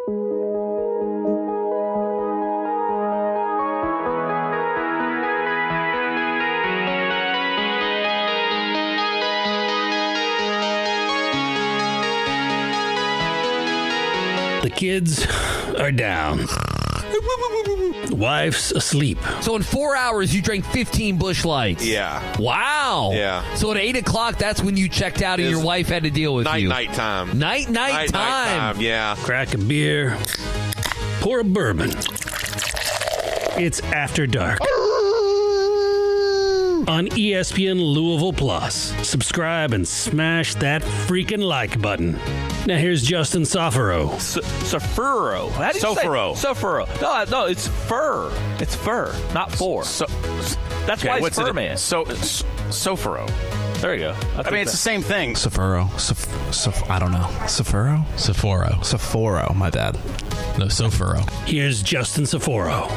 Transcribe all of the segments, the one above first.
The kids are down. Wife's asleep. So in 4 hours, you drank 15 Busch Lights. Yeah. Wow. Yeah. So at 8 o'clock, that's when you checked out and your wife had to deal with you. Night time. Night time. Yeah. Crack a beer. Pour a bourbon. It's After Dark. On ESPN Louisville Plus. Subscribe and smash that freaking like button. Now here's Justin Soforo. Soforo. How do you Soforo. say Soforo? No, it's fur. It's fur, not four. That's why it's fur, man. Soforo. There you go. I mean, it's the same thing. Soforo. I don't know. Soforo? Soforo, my bad. No, Soforo. Here's Justin Soforo.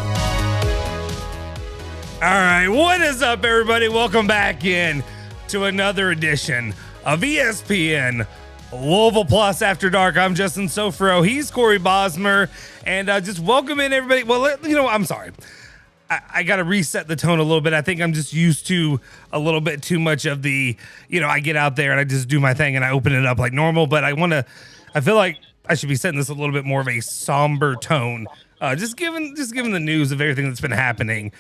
All right, what is up, everybody? Welcome back in to another edition of ESPN Louisville Plus After Dark. I'm Justin Soforo. He's Corey Bosemer, and just welcome in everybody. Well, I'm sorry. I got to reset the tone a little bit. I think I'm just used to a little bit too much of the, I get out there and I just do my thing and I open it up like normal, but I feel like I should be setting this a little bit more of a somber tone. Just given the news of everything that's been happening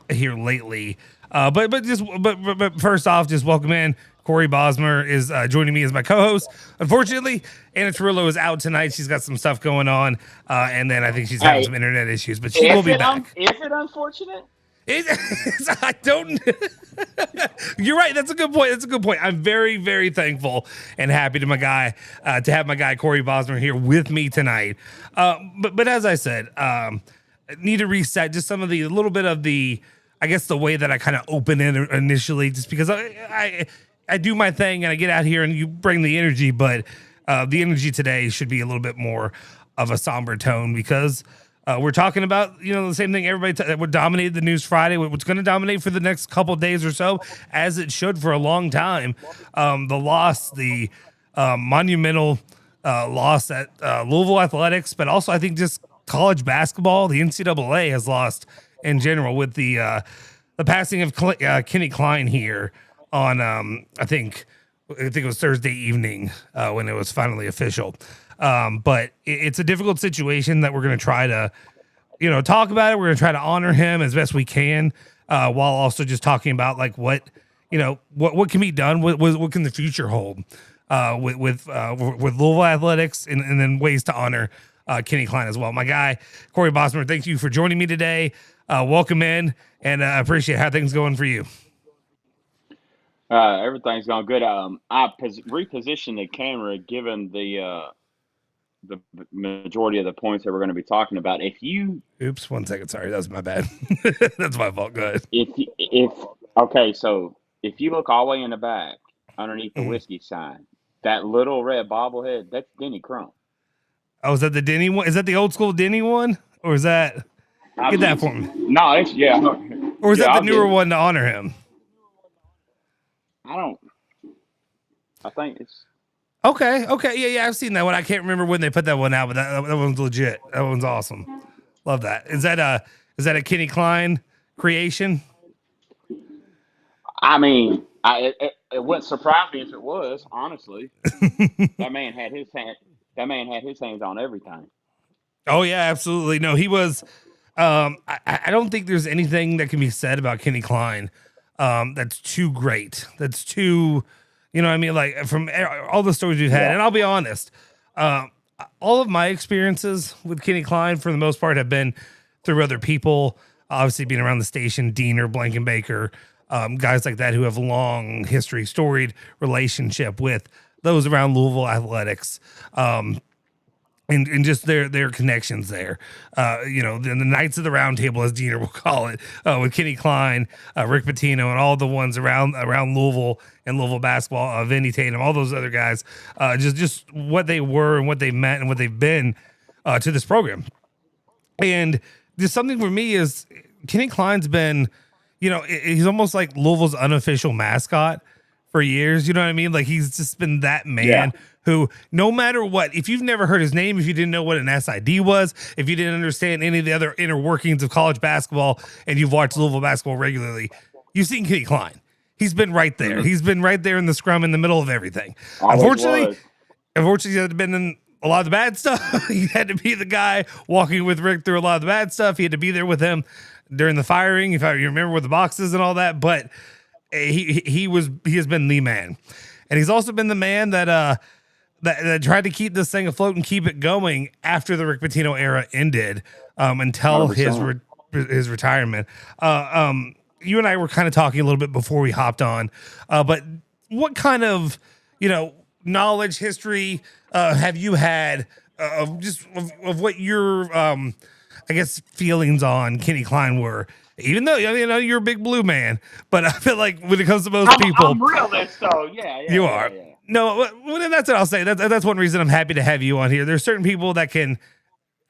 here lately. But first off, just welcome in. Corey Bosemer is joining me as my co-host. Unfortunately, Anna Tarillo is out tonight. She's got some stuff going on, and then I think she's having some internet issues, but she will be back. Is it unfortunate? I don't. You're right. That's a good point. I'm very, very thankful and happy to have my guy Corey Bosemer here with me tonight. But as I said, need to reset just some of the little bit of the, I guess, the way that I kind of open it initially, just because I do my thing and I get out here and you bring the energy, but the energy today should be a little bit more of a somber tone because we're talking about, the same thing that would dominate the news Friday, what's going to dominate for the next couple of days or so, as it should for a long time. The monumental loss at Louisville Athletics, but also I think just college basketball, the NCAA has lost in general with the passing of Kenny Klein here on I think it was Thursday evening when it was finally official. But it's a difficult situation that we're going to try to, talk about it. We're going to try to honor him as best we can, while also just talking about like what can be done, what can the future hold with Louisville Athletics, and then ways to honor Kenny Klein as well. My guy Corey Bosemer, thank you for joining me today. Welcome in, and I appreciate how things going for you. Everything's going good. I repositioned the camera given the majority of the points that we're going to be talking about. Oops, 1 second. Sorry, that was my bad. That's my fault. Go ahead. So if you look all the way in the back underneath the whiskey sign, that little red bobblehead, that's Denny Crump. Oh, is that the Denny one? Is that the old school Denny one? Or is that... Get that for me. No, it's, yeah. Or is that the newer one to honor him? I think it's... Okay. Yeah, I've seen that one. I can't remember when they put that one out, but that one's legit. That one's awesome. Love that. Is that a Kenny Klein creation? I mean, it wouldn't surprise me if it was, honestly. That man had his hands on everything. Oh yeah, absolutely. No, he was. I don't think there's anything that can be said about Kenny Klein that's too great. That's too, like from all the stories we've had. Yeah. And I'll be honest, all of my experiences with Kenny Klein, for the most part, have been through other people. Obviously, being around the station, Diener, Blankenbaker, guys like that who have long history, storied relationship with those around Louisville Athletics. And just their connections there. The Knights of the Round Table, as Diener will call it, with Kenny Klein, Rick Pitino, and all the ones around Louisville and Louisville basketball, Vinny Tatum, all those other guys, just what they were and what they meant and what they've been to this program. And just something for me is Kenny Klein's been, he's almost like Louisville's unofficial mascot for years. You know what I mean? Like he's just been that man who, no matter what, if you've never heard his name, if you didn't know what an SID was, if you didn't understand any of the other inner workings of college basketball, and you've watched Louisville basketball regularly, you've seen Kenny Klein. He's been right there. Mm-hmm. He's been right there in the scrum in the middle of everything. Unfortunately, he had been in a lot of the bad stuff. He had to be the guy walking with Rick through a lot of the bad stuff. He had to be there with him during the firing, if you remember, with the boxes and all that. But he has been the man, and he's also been the man that tried to keep this thing afloat and keep it going after the Rick Pitino era ended, until 100%. his retirement. You and I were kind of talking a little bit before we hopped on, but what kind of, knowledge, history have you had of what your, I guess, feelings on Kenny Klein were? Even though, you're a big blue man, but I feel like when it comes to most people, I'm realist, though. Yeah, you are. Yeah. No, well, that's what I'll say. That's one reason I'm happy to have you on here. There's certain people that can.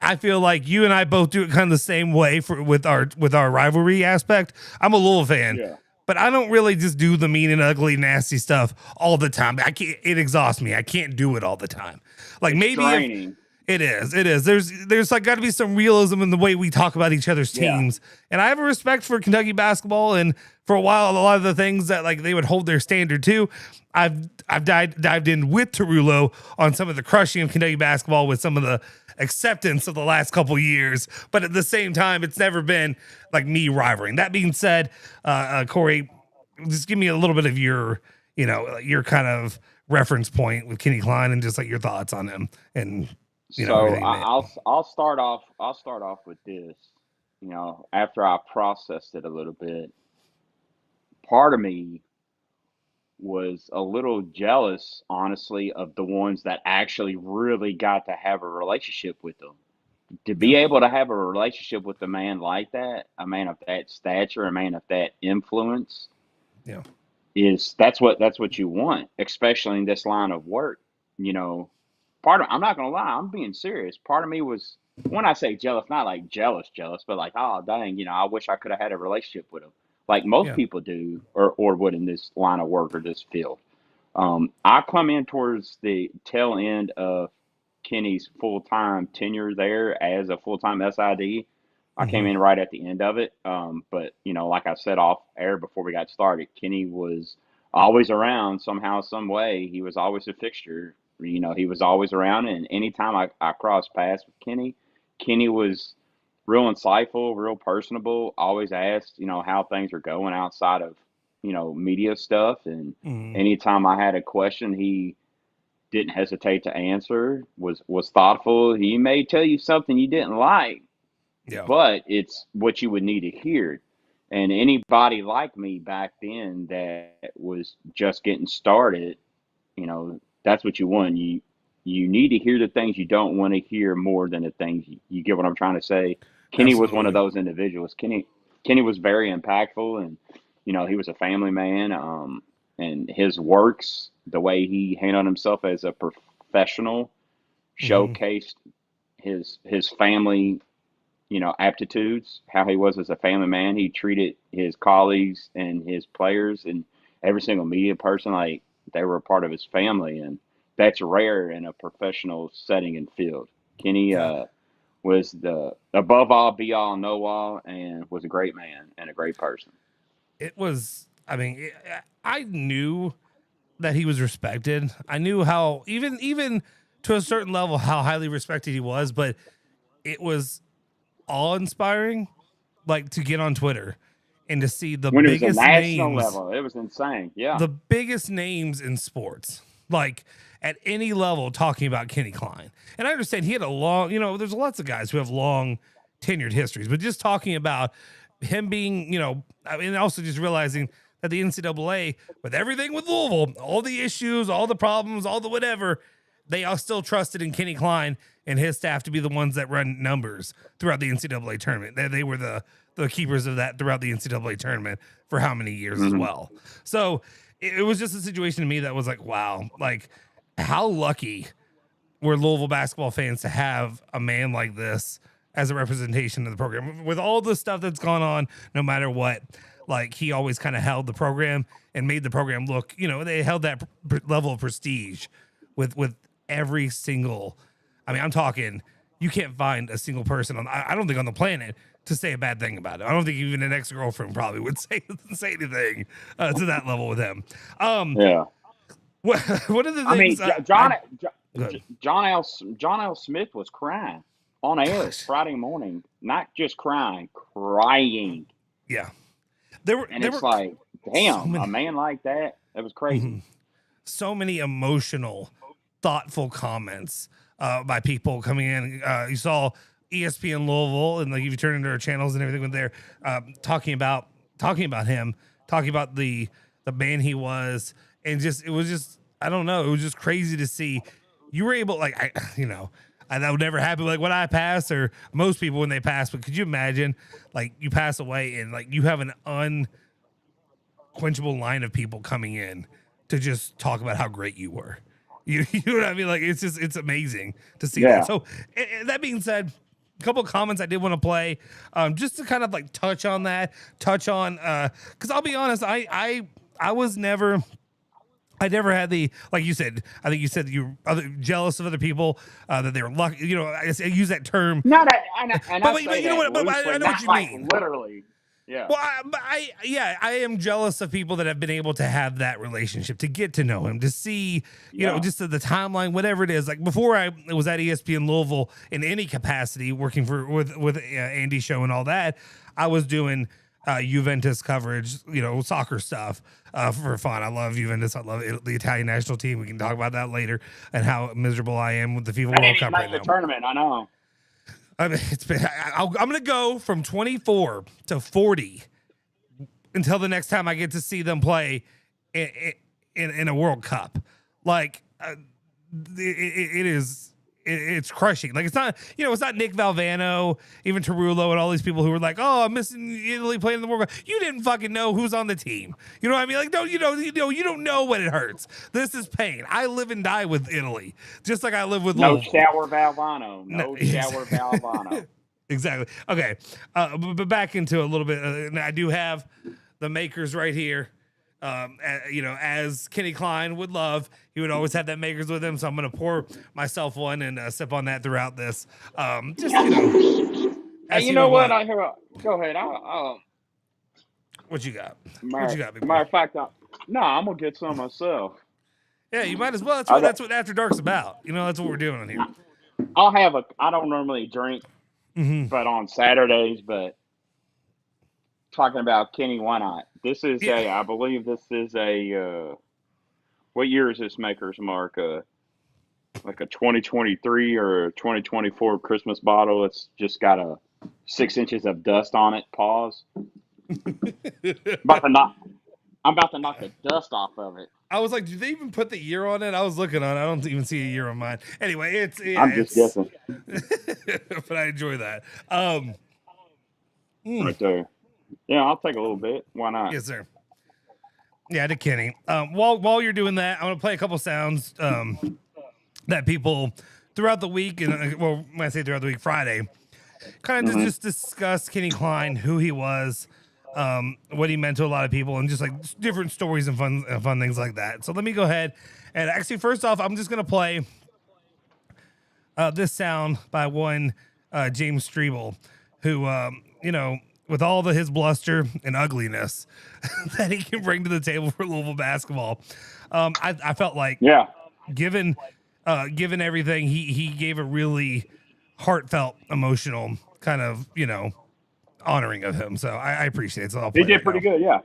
I feel like you and I both do it kind of the same way with our rivalry aspect. I'm a Louisville fan, but I don't really just do the mean and ugly, nasty stuff all the time. It exhausts me. I can't do it all the time. Like maybe it is. There's like got to be some realism in the way we talk about each other's teams. And I have a respect for Kentucky basketball, and for a while, a lot of the things that like they would hold their standard to. I've dived in with Tarullo on some of the crushing of Kentucky basketball with some of the acceptance of the last couple years, but at the same time, it's never been like me rivaling. That being said, Corey, just give me a little bit of your kind of reference point with Kenny Klein and just like your thoughts on him. And I'll start off with this. After I processed it a little bit, part of me was a little jealous, honestly, of the ones that actually really got to have a relationship with them. To be able to have a relationship with a man like that, a man of that stature, a man of that influence, that's what you want, especially in this line of work. I'm not gonna lie, I'm being serious. Part of me was, when I say jealous, not like jealous, but like, oh dang, I wish I could have had a relationship with him. Like most people do, or would in this line of work or this field. I come in towards the tail end of Kenny's full-time tenure there as a full-time SID. I came in right at the end of it. But, like I said off air before we got started, Kenny was always around somehow, some way. He was always a fixture. He was always around. And anytime I crossed paths with Kenny was real insightful, real personable, always asked, how things are going outside of, media stuff. And anytime I had a question, he didn't hesitate to answer, was thoughtful. He may tell you something you didn't like, but it's what you would need to hear. And anybody like me back then that was just getting started, that's what you want. You need to hear the things you don't want to hear more than the things you get what I'm trying to say. Kenny was one of those individuals. Kenny was very impactful, and he was a family man. And his works, the way he handled himself as a professional, showcased his family, aptitudes. How he was as a family man. He treated his colleagues and his players and every single media person like they were a part of his family, and that's rare in a professional setting and field. Kenny was the above all, be all, know all, and was a great man and a great person. It was, I knew that he was respected. I knew how, even to a certain level, how highly respected he was, but it was awe-inspiring, like to get on Twitter and to see the when biggest it was a national names, level, it was insane. Yeah, the biggest names in sports, like at any level, talking about Kenny Klein. And I understand he had a long, there's lots of guys who have long tenured histories, but just talking about him being, and also just realizing that the NCAA, with everything with Louisville, all the issues, all the problems, all the whatever, they all still trusted in Kenny Klein and his staff to be the ones that run numbers throughout the NCAA tournament. They were the keepers of that throughout the NCAA tournament for how many years as well. So it was just a situation to me that was like, wow, like how lucky were Louisville basketball fans to have a man like this as a representation of the program. With all the stuff that's gone on, no matter what, like he always kind of held the program and made the program look, they held that level of prestige with every single, I'm talking, you can't find a single person I don't think on the planet to say a bad thing about it. I don't think even an ex-girlfriend probably would say anything to that level with him. Yeah. What are the things? John L. Smith was crying on air Friday morning. Not just crying. Yeah. It's like, damn, a man like that. That was crazy. Mm-hmm. So many emotional, thoughtful comments by people coming in. You saw ESPN Louisville, and like if you turn into our channels and everything, when they're talking about him, talking about the man he was, and it was just I don't know, it was just crazy to see. You were able, like that would never happen like when I pass or most people when they pass. But could you imagine, like you pass away and like you have an unquenchable line of people coming in to just talk about how great you were. You know what I mean? Like it's amazing to see that. So that being said, a couple of comments I did want to play, just to kind of like touch on, because I'll be honest, I never had the, like you said, I think you said you were jealous of other people, that they were lucky. I use that term. No, I know what you mean. Literally. Yeah. Well, I am jealous of people that have been able to have that relationship, to get to know him, to see, just the timeline, whatever it is. Like before I was at ESPN Louisville in any capacity, working with Andy's show and all that, I was doing Juventus coverage, soccer stuff for fun. I love Juventus. I love the Italian national team. We can talk about that later and how miserable I am with the FIFA World Cup right now. Tournament, I know. I'm going to go from 24 to 40 until the next time I get to see them play in a World Cup. Like it's crushing. Like it's not Nick Valvano, even Tarullo, and all these people who were like, "Oh, I'm missing Italy playing in the World Cup." You didn't fucking know who's on the team. You know what I mean? Like, you don't know what it hurts. This is pain. I live and die with Italy, just like I live with no Louisville. shower Valvano. No shower Valvano. Exactly. Okay, but back into a little bit. I do have the makers right here. As Kenny Klein would love, he would always have that makers with him. So I'm going to pour myself one and sip on that throughout this. Hey, you know what? Go ahead. What you got? Matter of fact, I'm gonna get some myself. Yeah, you might as well. That's what After Dark's about. That's what we're doing on here. I don't normally drink, but on Saturdays, but talking about Kenny, why not? This is I believe this is what year is this Maker's Mark? Like a 2023 or a 2024 Christmas bottle. It's just got a 6 inches of dust on it. Pause. I'm about to knock the dust off of it. I was like, do they even put the year on it? I was looking on it. I don't even see a year on mine. Anyway, I'm just guessing. But I enjoy that. Right there. Yeah, I'll take a little bit. Why not? Yes, sir. Yeah, to Kenny. While you're doing that, I'm going to play a couple sounds that people throughout the week, and when I say throughout the week, Friday, kind of just discuss Kenny Klein, who he was, what he meant to a lot of people, and just like different stories and fun things like that. So let me go ahead and actually, first off, I'm just going to play this sound by one James Strebel, who, with all his bluster and ugliness that he can bring to the table for Louisville basketball, I felt like, given everything, he gave a really heartfelt, emotional kind of, honoring of him. So I appreciate it. So I'll play he did pretty good, yeah.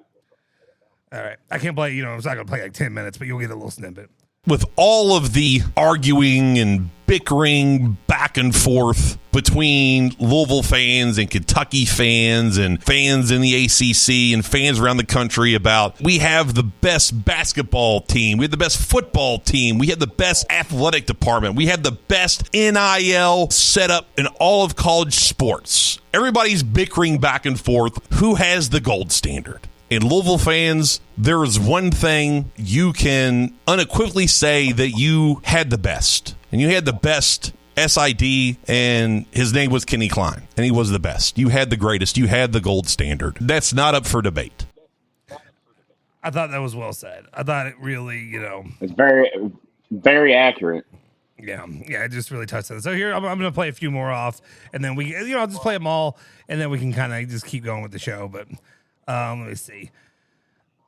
All right. I can't play, I'm not going to play like 10 minutes, but you'll get a little snippet. With all of the arguing and bickering back and forth between Louisville fans and Kentucky fans and fans in the ACC and fans around the country about we have the best basketball team, we have the best football team, we have the best athletic department, we have the best NIL setup in all of college sports. Everybody's bickering back and forth who has the gold standard. And Louisville fans, there is one thing you can unequivocally say that you had the best. And you had the best SID, and his name was Kenny Klein, and he was the best. You had the greatest. You had the gold standard. That's not up for debate. I thought that was well said. I thought it really, it's very, very accurate. Yeah, it just really touched on it. So here, I'm going to play a few more off, and then I'll just play them all, and then we can kind of just keep going with the show. But let me see.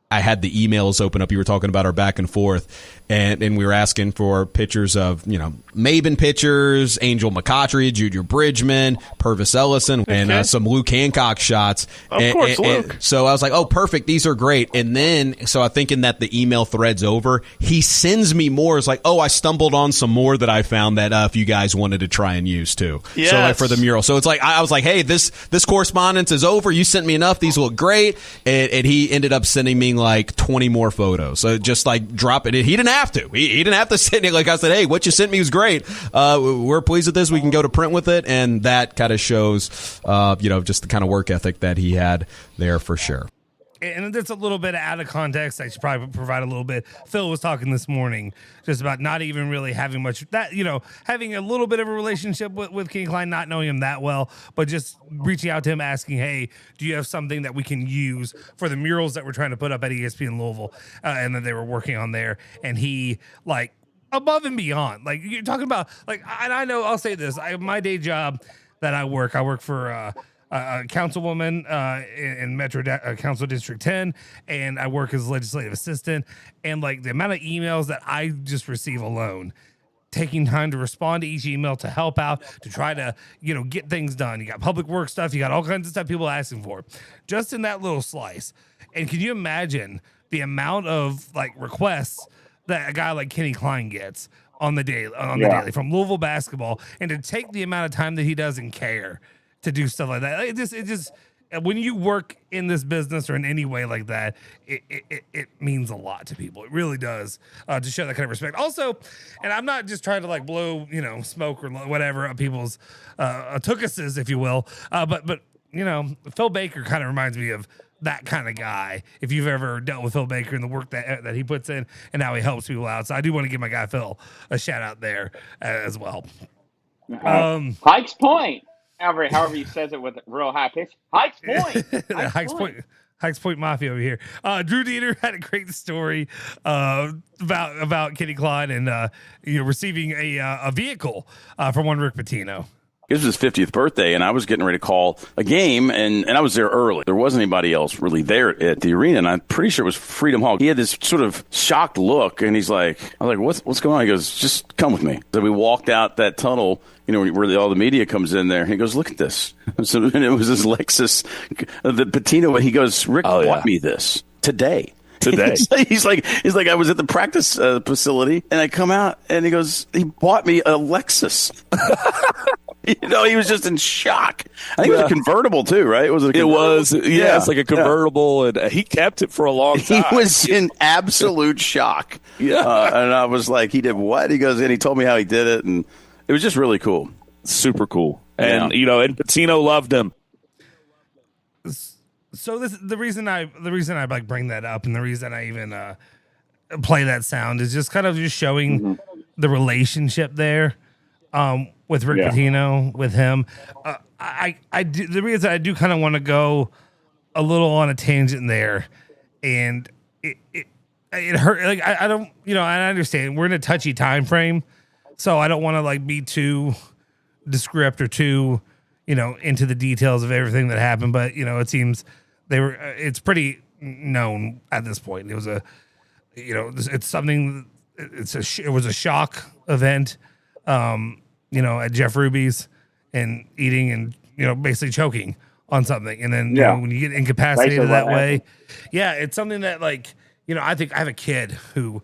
I had the emails open up. You were talking about our back and forth, and we were asking for pictures of, Maben pitchers, Angel McCautry, Junior Bridgman, Purvis Ellison, and some Luke Hancock shots. Of course, Luke. So I was like, oh, perfect. These are great. And then, so I'm thinking that the email thread's over. He sends me more. It's like, oh, I stumbled on some more that I found that if you guys wanted to try and use too. Yes. So like for the mural. So it's like, I was like, hey, this correspondence is over. You sent me enough. These look great. And he ended up sending me like 20 more photos. So just like drop it. He didn't have to. He didn't have to send it. Like I said, hey, what you sent me was great. We're pleased with this. We can go to print with it. And that kind of shows, just the kind of work ethic that he had there for sure. And that's a little bit out of context. I should probably provide a little bit. Phil was talking this morning just about not even really having much that, having a little bit of a relationship with Kenny Klein, not knowing him that well, but just reaching out to him asking, hey, do you have something that we can use for the murals that we're trying to put up at ESPN Louisville and that they were working on there? And he, like, above and beyond. Like, you're talking about, like, and I know, I'll say this, my day job that I work for a councilwoman in Metro Council District 10, and I work as a legislative assistant. And like the amount of emails that I just receive alone, taking time to respond to each email to help out, to try to, get things done. You got public work stuff, you got all kinds of stuff people asking for, just in that little slice. And can you imagine the amount of like requests that a guy like Kenny Klein gets on the daily from Louisville Basketball, and to take the amount of time that he does and care to do stuff like that. It just when you work in this business or in any way like that, it means a lot to people. It really does, to show that kind of respect. Also, and I'm not just trying to like blow, smoke or whatever up people's tuchuses, if you will. But Phil Baker kind of reminds me of that kind of guy. If you've ever dealt with Phil Baker and the work that he puts in and how he helps people out. So I do want to give my guy Phil a shout out there as well. Pikes Point. However he says it with a real high pitch. Heights Point. Heights Point Mafia over here. Drew Dieter had a great story about Kenny Klein and receiving a vehicle from one Rick Pitino. It was his 50th birthday, and I was getting ready to call a game, and I was there early. There wasn't anybody else really there at the arena, and I'm pretty sure it was Freedom Hall. He had this sort of shocked look, and he's like, I was like, what's going on? He goes, just come with me. So we walked out that tunnel, where all the media comes in there. He goes, look at this. So, and it was his Lexus, the Patino. He goes, Rick bought me this today. He's like, I was at the practice facility, and I come out, and he goes, he bought me a Lexus. He was just in shock. I think it was a convertible too, right? It was. It's like a convertible, and he kept it for a long time. He was in absolute shock. And I was like, he did what? He goes, and he told me how he did it, and it was just really cool, super cool. And and Patino loved him. So the reason I like bring that up, and the reason I even play that sound is just kind of just showing the relationship there with Rick Pitino, with him. The reason I do kind of want to go a little on a tangent there, and it hurt. Like I don't, I understand we're in a touchy time frame, so I don't want to like be too descriptive or too, into the details of everything that happened. But it seems it's pretty known at this point. It was it's something. It was a shock event. At Jeff Ruby's and eating and, basically choking on something. And then, when you get incapacitated that way, it's something that like, I think I have a kid who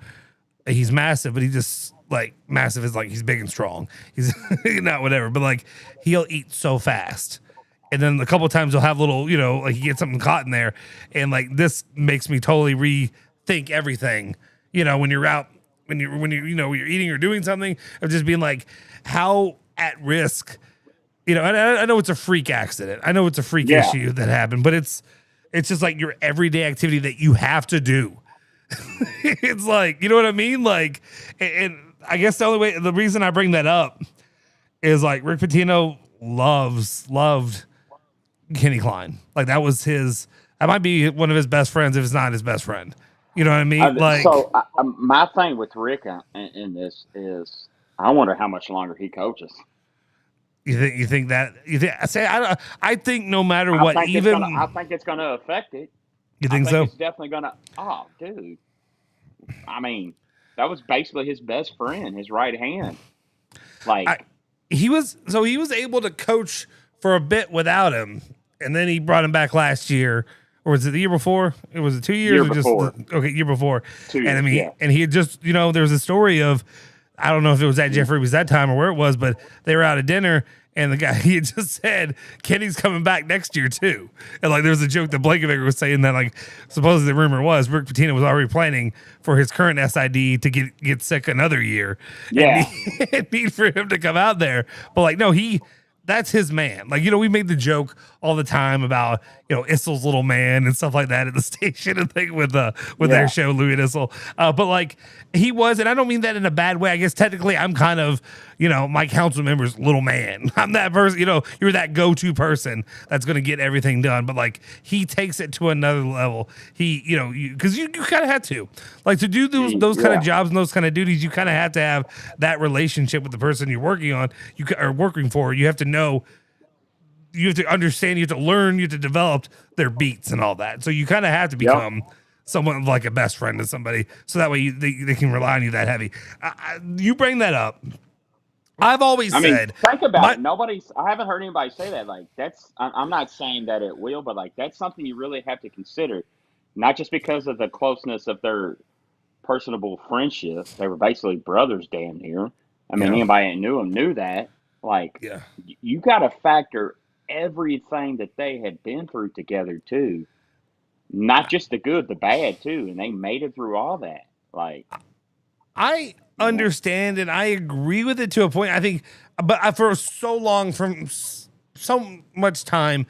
he's massive, but he just like massive is like, he's big and strong. He's not whatever, but like he'll eat so fast. And then a couple of times he'll have little, like he gets something caught in there. And like, this makes me totally rethink everything, when you're out, when you're eating or doing something, of just being like, how at risk, I know it's a freak accident. I know it's a freak issue that happened, but it's just like your everyday activity that you have to do. It's like, you know what I mean? Like, and I guess the reason I bring that up is like Rick Pitino loved Kenny Klein. Like that might be one of his best friends if it's not his best friend. You know what I mean? My thing with Rick in this is I wonder how much longer he coaches. You think that? I think no matter what, I think it's going to affect it. You think so? It's definitely going to. Oh, dude. I mean, that was basically his best friend, his right hand. He was able to coach for a bit without him, and then he brought him back last year. Or was it the year before? It was 2 years. Year before. Year before. 2 years, and I mean, and he had just, there was a story of, I don't know if it was at Jeffrey was that time or where it was, but they were out at dinner, and the guy, he had just said, Kenny's coming back next year too. And like, there was a joke that Blankenbaker was saying that, like, supposedly the rumor was Rick Pitino was already planning for his current SID to get sick another year. Yeah. And need for him to come out there. But like, no, that's his man. Like, we made the joke all the time about, Issel's little man and stuff like that at the station and thing with their show, Louis and Issel. But like he was, and I don't mean that in a bad way. I guess technically I'm kind of, my council member's little man. I'm that person, you're that go-to person that's going to get everything done. But like he takes it to another level. He, because you kind of had to, like, to do those kind of jobs and those kind of duties, you kind of have to have that relationship with the person you're working on, working for. You have to know, you have to understand, you have to learn, you have to develop their beats and all that. So you kind of have to become someone like a best friend to somebody, so that way they can rely on you that heavy. You bring that up. I've always said, think about it. I haven't heard anybody say that. Like, I'm not saying that it will, but like, that's something you really have to consider, not just because of the closeness of their personable friendship. They were basically brothers damn near. I mean, anybody that knew them knew that. Like, you got to factor everything that they had been through together too, not just the good, the bad too, and they made it through all that. Like, I understand and I agree with it to a point. I think, but for so long, from so much time,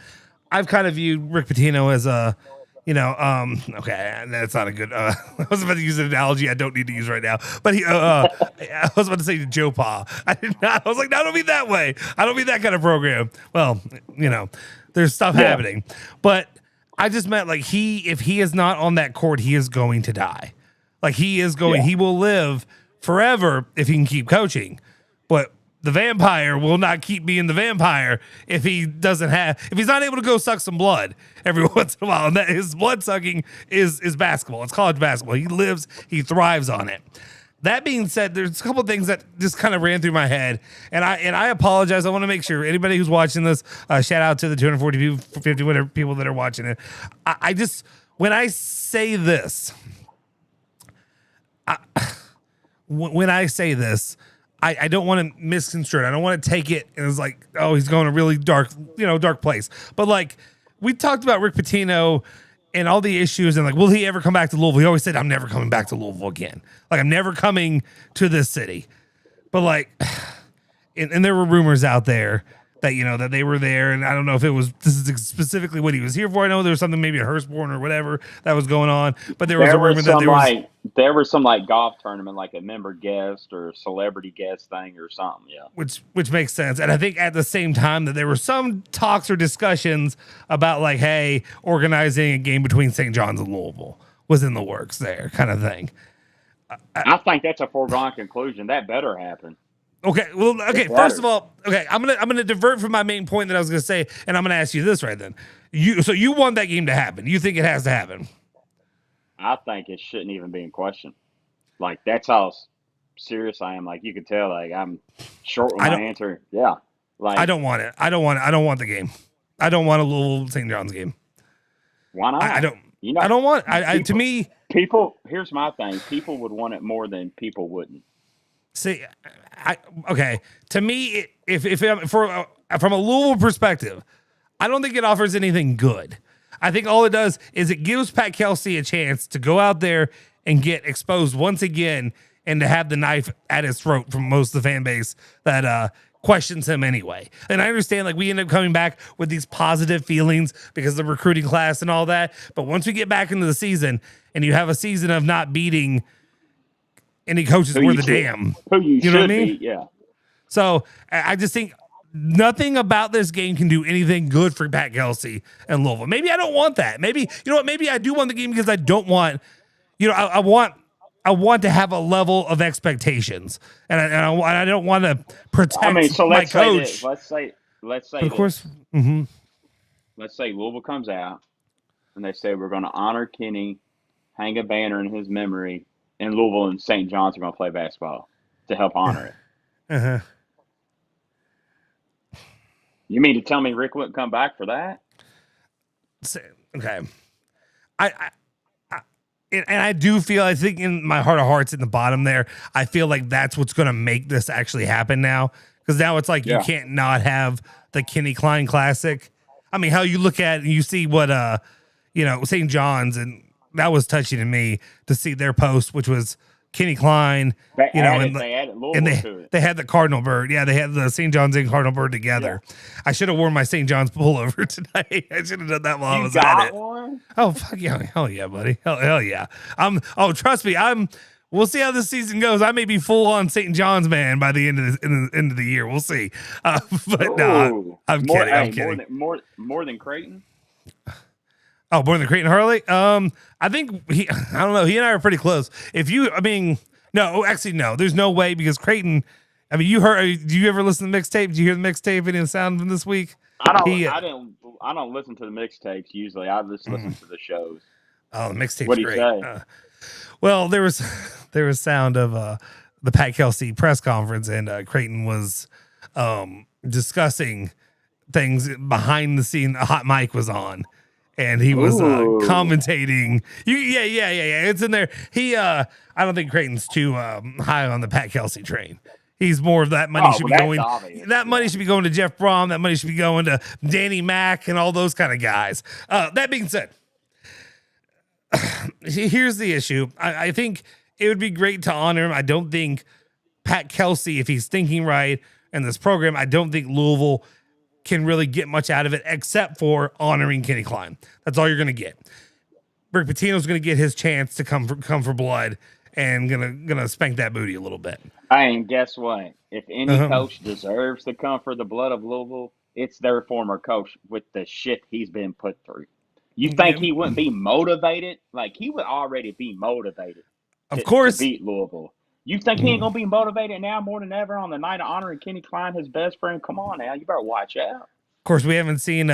I've kind of viewed Rick Pitino as a, okay, that's not a good. I was about to use an analogy I don't need to use right now, but I was about to say Joe Pa. I did not. I was like, no, I don't mean that way. I don't mean that kind of program. Well, there's stuff happening, but I just meant like if he is not on that court, he is going to die. Like he will live forever if he can keep coaching, but the vampire will not keep being the vampire if he's not able to go suck some blood every once in a while. And that his blood sucking is basketball. It's college basketball. He thrives on it. That being said, there's a couple of things that just kind of ran through my head, and I apologize. I want to make sure anybody who's watching this, shout out to the 240, 50 whatever people that are watching it. I just, when I say this, I don't want to misconstrue it. I don't want to take it as like, oh, he's going a really dark place. But like, we talked about Rick Pitino and all the issues and like, will he ever come back to Louisville? He always said, I'm never coming back to Louisville again. Like, I'm never coming to this city. But like, and there were rumors out there that, that they were there. And I don't know if this is specifically what he was here for. I know there was something maybe at Hurstbourne or whatever that was going on, but there was a rumor that there was some like golf tournament, like a member guest or celebrity guest thing or something. Yeah. Which makes sense. And I think at the same time that there were some talks or discussions about like, hey, organizing a game between St. John's and Louisville was in the works there, kind of thing. I think that's a foregone conclusion. That better happen. Okay. Well, okay. First of all, okay, I'm gonna divert from my main point that I was gonna say, and I'm gonna ask you this right then. So you want that game to happen? You think it has to happen? I think it shouldn't even be in question. Like, that's how serious I am. Like, you can tell. Like, I'm short with my answer. Yeah. Like, I don't want it. I don't want the game. I don't want a Louisville St. John's game. Why not? I don't. I don't want. To me, people. Here's my thing. People would want it more than people wouldn't. See, okay. To me, if from a Louisville perspective, I don't think it offers anything good. I think all it does is it gives Pat Kelsey a chance to go out there and get exposed once again, and to have the knife at his throat from most of the fan base that questions him anyway. And I understand, like, we end up coming back with these positive feelings because of the recruiting class and all that. But once we get back into the season, and you have a season of not beating any coaches worth a damn. Who you know what I should mean? beat, yeah. So I just think nothing about this game can do anything good for Pat Kelsey and Louisville. Maybe I don't want that. Maybe, you know what? Maybe I do want the game because I don't want, you know, I want to have a level of expectations, and I don't want to protect my coach. Let's say, but of course, mm-hmm. Let's say Louisville comes out and they say we're going to honor Kenny, hang a banner in his memory, and Louisville and St. John's are going to play basketball to help honor it. Uh-huh. You mean to tell me Rick wouldn't come back for that? Okay. And I do feel, I think in my heart of hearts in the bottom there, I feel like that's what's going to make this actually happen now. Because now it's like you can't not have the Kenny Klein Classic. I mean, how you look at it and you see what, St. John's, and that was touching to me to see their post, which was Kenny Klein, they added to it. They had the Cardinal Bird. Yeah, they had the St. John's and Cardinal Bird together. Yeah. I should have worn my St. John's pullover tonight. I should have done that while I was at it. One? Oh, fuck yeah. Hell yeah, buddy. Hell yeah. Trust me, we'll see how this season goes. I may be full on St. John's man by the end of the year. We'll see. But no, I'm kidding. I'm kidding. More than Creighton? Oh, more than Creighton Harley? I think I don't know. He and I are pretty close. No, there's no way, because Creighton, do you ever listen to the mixtape? Did you hear the mixtape and the sound from this week? I don't listen to the mixtapes usually. I just listen to the shows. Oh, the mixtape's what do you great. Say? Well, there was sound of the Pat Kelsey press conference, and Creighton was discussing things behind the scene. A hot mic was on, and he was commentating. Yeah. It's in there. I don't think Creighton's too high on the Pat Kelsey train. He's more of that money should be going. Obvious. That money should be going to Jeff Brom. That money should be going to Danny Mack and all those kind of guys. That being said, here's the issue. I think it would be great to honor him. I don't think Pat Kelsey, if he's thinking right in this program, I don't think Louisville can really get much out of it except for honoring Kenny Klein. That's all you're going to get. Rick Pitino's going to get his chance to come for blood and gonna spank that booty a little bit. And guess what? If any coach deserves to come for the blood of Louisville, it's their former coach with the shit he's been put through. You think he wouldn't be motivated? Like, he would already be motivated to beat Louisville. You think he ain't going to be motivated now more than ever on the night of honoring Kenny Klein, his best friend? Come on now. You better watch out. Of course, we haven't seen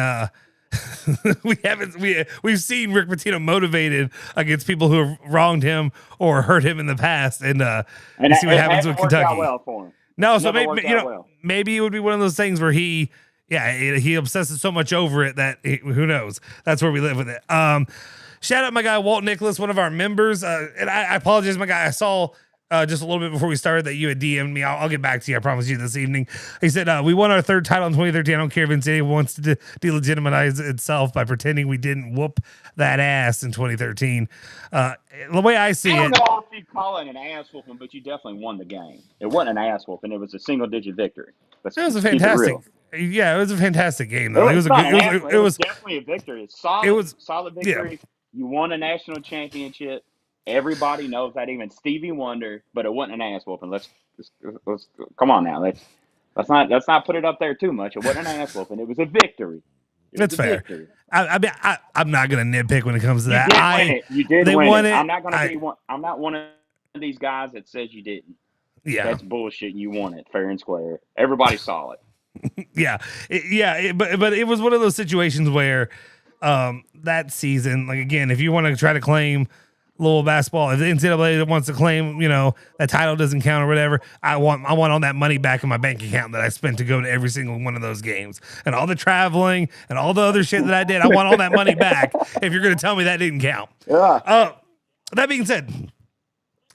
we've seen Rick Pitino motivated against people who have wronged him or hurt him in the past, and see what happens with Kentucky. Well for him. No, so maybe it would be one of those things where he obsesses so much over it that who knows? That's where we live with it. Shout out my guy Walt Nicholas, one of our members, and I apologize, my guy. I saw just a little bit before we started that you had DM'd me. I'll get back to you. I promise you this evening. He said, we won our third title in 2013. I don't care if NCAA wants to delegitimize itself by pretending we didn't whoop that ass in 2013. The way I see it. I don't know if you call it an ass whooping, but you definitely won the game. It wasn't an ass whooping. It was a single-digit victory. It was a fantastic. Yeah, it was a fantastic game, though. It was definitely a victory. Solid victory. Yeah. You won a national championship. Everybody knows that, even Stevie Wonder, but it wasn't an ass whooping. Let's come on now. Let's not put it up there too much. It wasn't an ass whooping. It was a victory. That's fair. I'm not gonna nitpick when it comes to that. You did win it. I'm not gonna be one. I'm not one of these guys that says you didn't. Yeah, that's bullshit. You won it fair and square. Everybody saw it. But it was one of those situations where that season, like, again, if you want to try to claim Louisville basketball, if the NCAA wants to claim, that title doesn't count or whatever, I want all that money back in my bank account that I spent to go to every single one of those games, and all the traveling and all the other shit that I did. I want all that money back if you're going to tell me that didn't count. Yeah. That being said,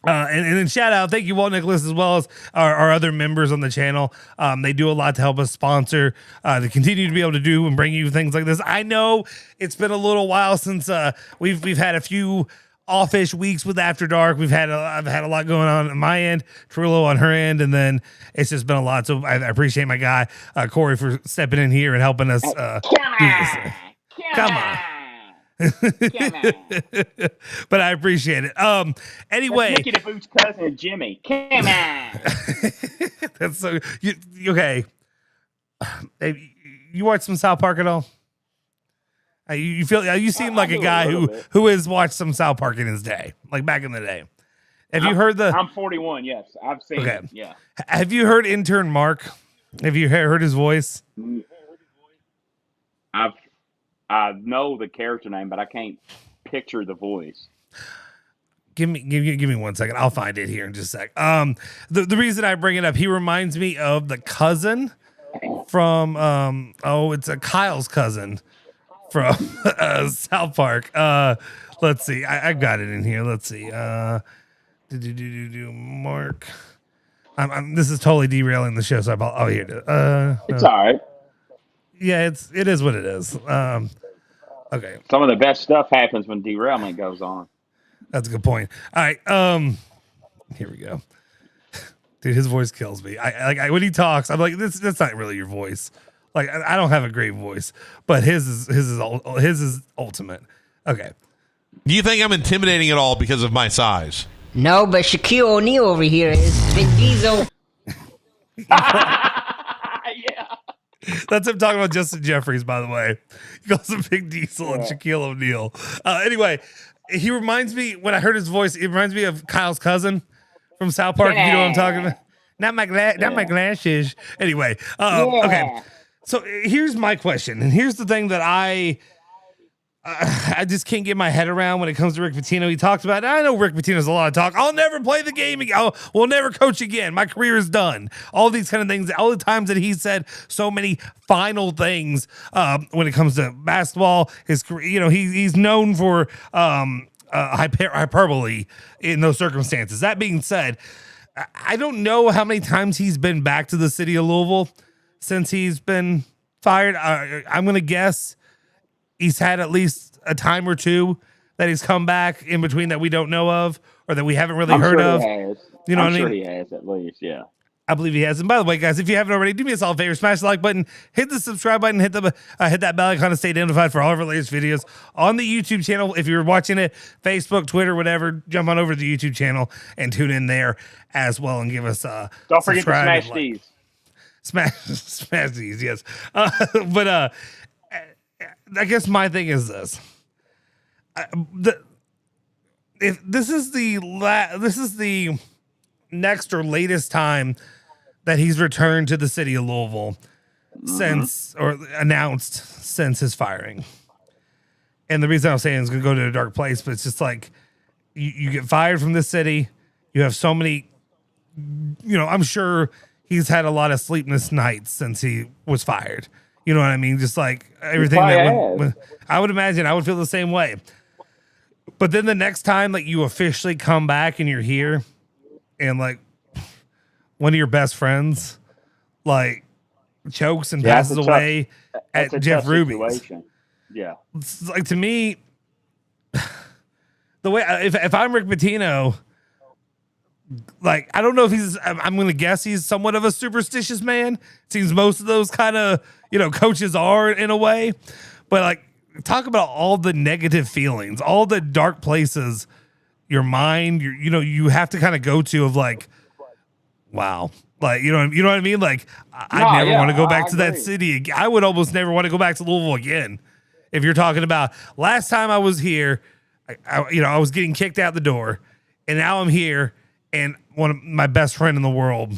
and then shout out, thank you, Walt Nicholas, as well as our other members on the channel. They do a lot to help us sponsor, to continue to be able to do and bring you things like this. I know it's been a little while since we've had a few offish weeks with After Dark. I've had a lot going on my end, Trillo on her end, and then it's just been a lot. So I appreciate my guy Corey for stepping in here and helping us do this. Come on. Come on. But I appreciate it. Anyway, That's Nicky the Boot's cousin Jimmy. Come on. that's so okay. Hey, you watch some South Park at all? You feel you seem like a guy who has watched some South Park in his day, like back in the day. Have you heard I'm 41. Yes, I've seen it. Yeah. Have you heard intern Mark? Have you heard his voice? I know the character name, but I can't picture the voice. Give me 1 second. I'll find it here in just a sec. The reason I bring it up, he reminds me of the cousin from it's a Kyle's cousin from South Park. Let's see. I got it in here. Let's see. Mark. This is totally derailing the show. So here it is. It's all right. Yeah, it is what it is. Okay. Some of the best stuff happens when derailment goes on. That's a good point. All right. Here we go. Dude, his voice kills me. I when he talks, I'm like, that's not really your voice. Like, I don't have a great voice, but his is ultimate. Okay. Do you think I'm intimidating at all because of my size? No, but Shaquille O'Neal over here is Vin Diesel. Yeah. That's him talking about Justin Jeffries, by the way. He calls him Big Diesel and Shaquille O'Neal. Anyway, he reminds me, when I heard his voice, it reminds me of Kyle's cousin from South Park. If you know what I'm talking about. Not my glasses. Anyway, okay. So here's my question, and here's the thing that I just can't get my head around when it comes to Rick Pitino. He talks about, I know Rick Pitino's a lot of talk. I'll never play the game again. We'll never coach again. My career is done. All these kind of things. All the times that he said so many final things when it comes to basketball. His career, he's known for hyperbole in those circumstances. That being said, I don't know how many times he's been back to the city of Louisville since he's been fired. I'm going to guess he's had at least a time or two that he's come back in between that we don't know of or that we haven't really heard of. You know what I mean? He has at least, yeah. I believe he has. And by the way, guys, if you haven't already, do me a solid favor, smash the like button, hit the subscribe button, hit that bell icon to stay notified for all of our latest videos on the YouTube channel. If you're watching it, Facebook, Twitter, whatever, jump on over to the YouTube channel and tune in there as well and give us don't forget to smash these. Smash these, yes. But I guess my thing is this: if this is the next or latest time that he's returned to the city of Louisville since, or announced since his firing. And the reason I'm saying it's going to go to a dark place, but it's just like you get fired from this city. You have so many, I'm sure he's had a lot of sleepless nights since he was fired. You know what I mean? Just like everything that I would imagine I would feel the same way. But then the next time like you officially come back and you're here and like one of your best friends like chokes and passes away at Jeff Ruby's. Yeah. It's like, to me, the way if I'm Rick Pitino, like, I don't know if I'm going to guess he's somewhat of a superstitious man. Seems most of those kind of, coaches are in a way. But like, talk about all the negative feelings, all the dark places, your mind, you have to kind of go to of like, wow. Like, you know what I mean? Like, I never want to go back to that city. I would almost never want to go back to Louisville again. If you're talking about last time I was here, I was getting kicked out the door, and now I'm here, and one of my best friend in the world,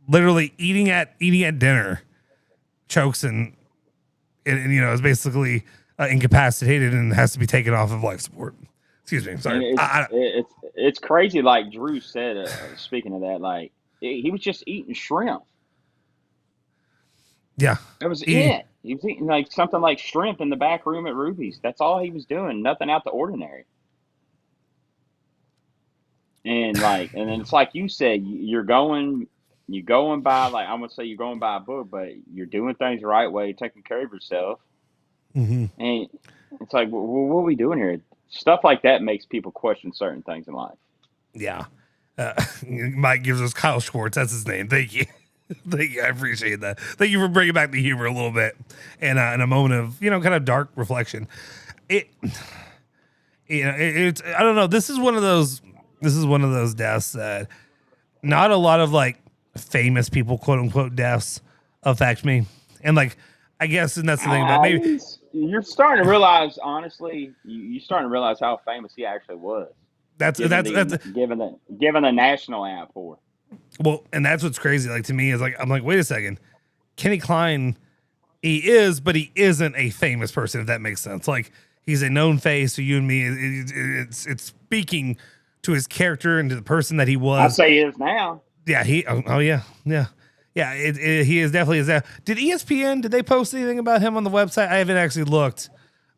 literally eating at dinner, chokes and is basically incapacitated and has to be taken off of life support. Excuse me, sorry. It's crazy. Like Drew said, speaking of that, like he was just eating shrimp. Yeah, that was it. He was eating like something like shrimp in the back room at Ruby's. That's all he was doing. Nothing out the ordinary. And then it's like you said, you're going by, like, I'm gonna say you're going by a book, but you're doing things the right way, taking care of yourself. Mm-hmm. And it's like, well, what are we doing here? Stuff like that makes people question certain things in life. Yeah. Mike gives us Kyle Schwartz. That's his name. Thank you. Thank you. I appreciate that. Thank you for bringing back the humor a little bit and in a moment of, kind of dark reflection. it's I don't know. This is one of those deaths that not a lot of like famous people, quote unquote, deaths affect me. And like, I guess, and that's the thing about maybe you're starting to realize, honestly, you're starting to realize how famous he actually was. That's given the national outpour. Well, and that's what's crazy. Like to me is like, I'm like, wait a second, Kenny Klein, he is, but he isn't a famous person, if that makes sense. Like he's a known face to you and me. It's speaking to his character and to the person that he was. I'd say he is now. Yeah, he he is definitely is that. Did ESPN, did they post anything about him on the website? I haven't actually looked.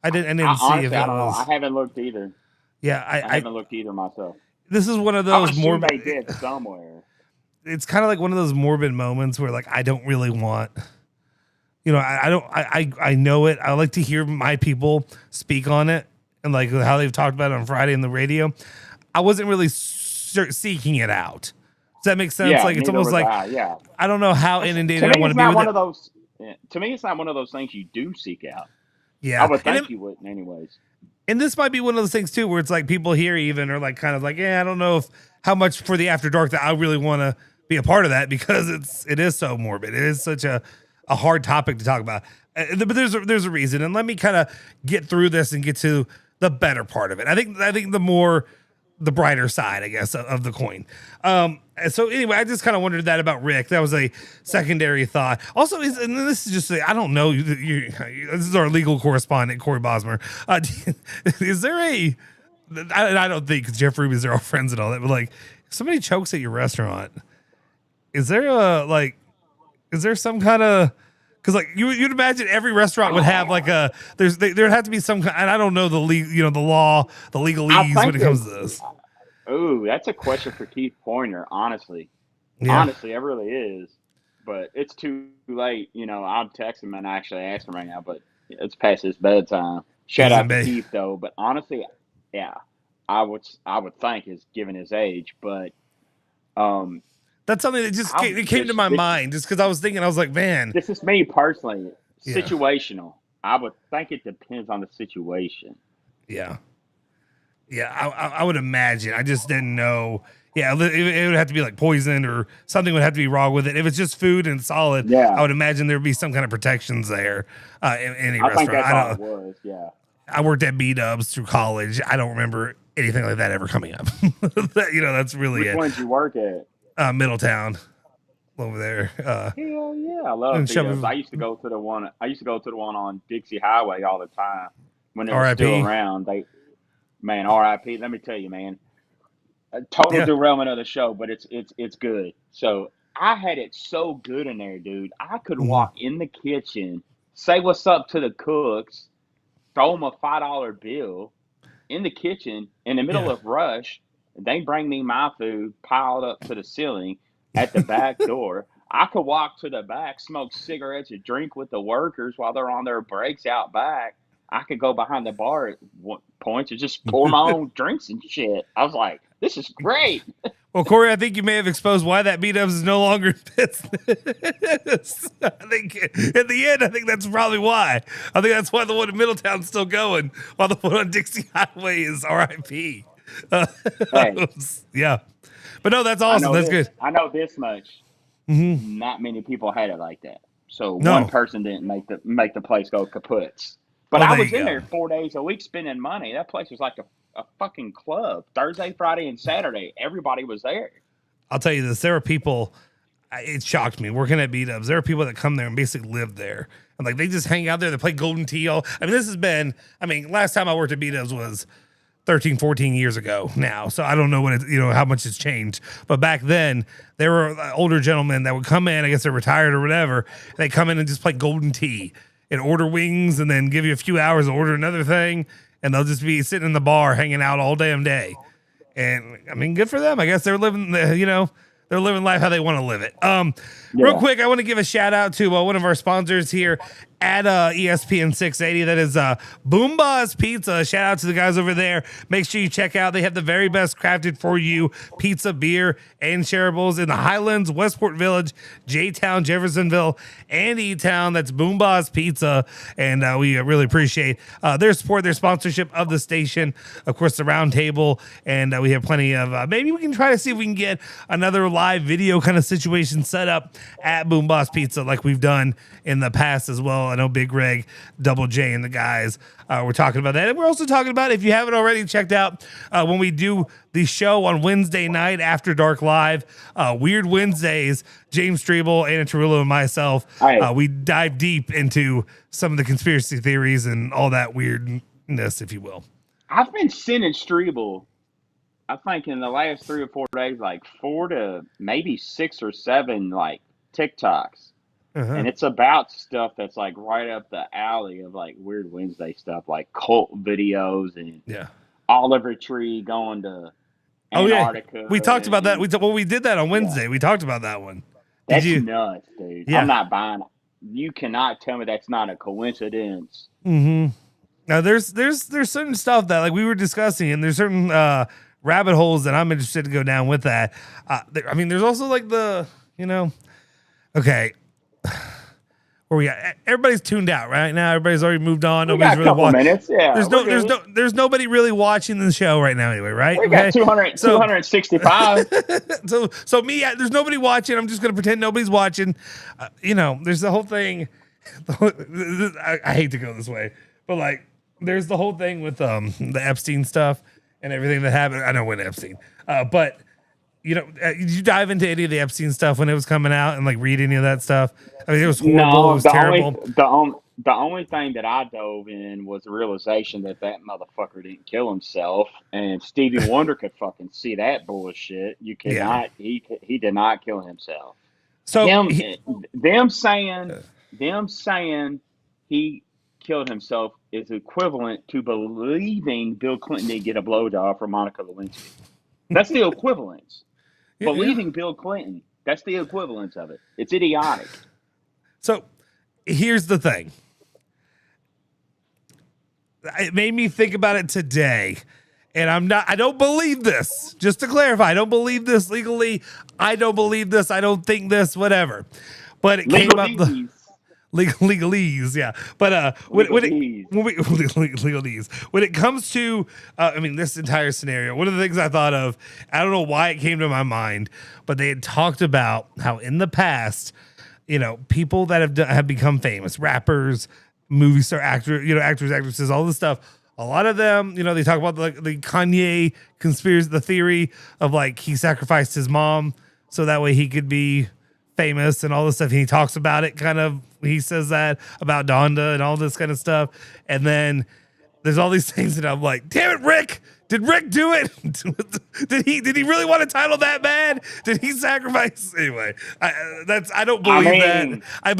I didn't see honestly, if it was. I haven't looked either. Yeah, I haven't looked either myself. This is one of those more they did somewhere. It's kind of like one of those morbid moments where like I don't really want, I know it. I like to hear my people speak on it and like how they've talked about it on Friday on the radio. I wasn't really seeking it out. Does that make sense? Yeah, like it's almost like I don't know how inundated I want to be with it. To me, it's not one of those things you do seek out. Yeah, I would think you wouldn't, anyways. And this might be one of those things too, where it's like people here even are like kind of like, I don't know how much for the After Dark that I really want to be a part of that because it is so morbid. It is such a hard topic to talk about. But there's a reason, and let me kind of get through this and get to the better part of it. I think the brighter side, I guess, of the coin. So anyway, I just kind of wondered that about Rick. That was a secondary thought. Also, and this is just, I don't know. This is our legal correspondent, Corey Bosemer. Is there I don't think, because Jeff Ruby's, they're all friends and all that, but like, if somebody chokes at your restaurant, is there some kind of, because like you'd imagine every restaurant would have like there'd have to be some kind, and I don't know the legalese when it comes to this. Ooh, that's a question for Keith Pointer, honestly. Yeah. Honestly, it really is. But it's too late. I'll text him and actually ask him right now, but it's past his bedtime. Shout out to Keith though. But honestly, yeah, I would think is given his age, but that's something that just came to my mind just because I was thinking, I was like, man. This is me personally. Situational. I would think it depends on the situation. Yeah. Yeah, I would imagine. I just didn't know. Yeah, it would have to be like poison or something would have to be wrong with it. If it's just food and solid, I would imagine there would be some kind of protections there in any restaurant. Think that's how it was, yeah. I worked at B-Dubs through college. I don't remember anything like that ever coming up. That's really it. Which one did you work at? Middletown, over there. Hell yeah, I love B-Dubs. I used to go to the one on Dixie Highway all the time when they were still around. Man, R.I.P. Let me tell you, man. A total derailment of the show, but it's good. So I had it so good in there, dude. I could walk in the kitchen, say what's up to the cooks, throw them a $5 bill in the kitchen in the middle of rush. They bring me my food piled up to the ceiling at the back door. I could walk to the back, smoke cigarettes and drink with the workers while they're on their breaks out back. I could go behind the bar at points and just pour my own drinks and shit. I was like, this is great. Well, Corey, I think you may have exposed why that B-Dubs is no longer in business. I think at the end, I think that's probably why. I think that's why the one in Middletown's still going, while the one on Dixie Highway is RIP. Yeah. But no, that's awesome. That's good. I know this much. Mm-hmm. Not many people had it like that. So one person didn't make the place go kaput. But I was in there 4 days a week spending money. That place was like a fucking club. Thursday, Friday, and Saturday, everybody was there. I'll tell you this. There are people, it shocked me, working at B-Dubs. There are people that come there and basically live there. And like they just hang out there. They play Golden Tee all. This has been, last time I worked at B-Dubs was 13, 14 years ago now. So I don't know how much it's changed. But back then, there were older gentlemen that would come in. I guess they're retired or whatever. They come in and just play Golden Tee and order wings and then give you a few hours to order another thing. And they'll just be sitting in the bar hanging out all damn day. And good for them. I guess they're living they're living life how they want to live it. Real quick, I want to give a shout out to one of our sponsors here, at ESPN 680. That is Boomba's Pizza. Shout out to the guys over there. Make sure you check out. They have the very best crafted for you pizza, beer, and shareables in the Highlands, Westport Village, J-Town, Jeffersonville, and E-Town. That's Boomba's Pizza, and we really appreciate their support, their sponsorship of the station. Of course, the round table, and we have plenty of. Maybe we can try to see if we can get another live video kind of situation set up at Boomba's Pizza, like we've done in the past as well. I know Big Rig, Double J, and the guys we're talking about that. And we're also talking about, if you haven't already checked out, when we do the show on Wednesday night after Dark Live, Weird Wednesdays, James Strebel, Anna Tarillo, and myself, we dive deep into some of the conspiracy theories and all that weirdness, if you will. I've been sending Strebel, I think in the last 3 or 4 days, like 4 to maybe 6 or 7 like TikToks. And it's about stuff that's like right up the alley of like Weird Wednesday stuff, like cult videos and Oliver Tree going to Antarctica. We talked about that. We did that on Wednesday. We talked about that one. That's nuts, dude. I'm not buying it. You cannot tell me that's not a coincidence. Now there's certain stuff that like we were discussing, and there's certain rabbit holes that I'm interested to go down with that. I mean, there's also like the, okay. Where we at? Everybody's tuned out right now. Everybody's already moved on. Nobody's really watching. There's nobody really watching the show right now anyway, right? We got 265. So me, there's nobody watching. I'm just going to pretend nobody's watching. There's the whole thing. I hate to go this way, but like there's the whole thing with the Epstein stuff and everything that happened. I know when Epstein, but did you dive into any of the Epstein stuff when it was coming out and like read any of that stuff? I mean, it was horrible. No, it was terrible. The only thing that I dove in was the realization that motherfucker didn't kill himself, and Stevie Wonder could fucking see that bullshit. You cannot. He did not kill himself. So them saying he killed himself is equivalent to believing Bill Clinton didn't get a blowjob from Monica Lewinsky. That's the equivalence. Believing Bill Clinton, that's the equivalence of it. It's idiotic. So here's the thing. It made me think about it today. And I don't believe this. Just to clarify, I don't believe this legally. I don't believe this. I don't think this, whatever. But it came up legalese, yeah. But when it comes to, this entire scenario, one of the things I thought of, I don't know why it came to my mind, but they had talked about how in the past, people that have become famous, rappers, movie star, actors, actresses, all this stuff. A lot of them, they talk about the Kanye conspiracy, the theory of like he sacrificed his mom so that way he could be famous and all this stuff. He talks about it kind of, he says that about Donda and all this kind of stuff. And then there's all these things that I'm like, damn it, Rick, did Rick do it? Did he really want a title that bad? Did he sacrifice? Anyway, I don't believe that. I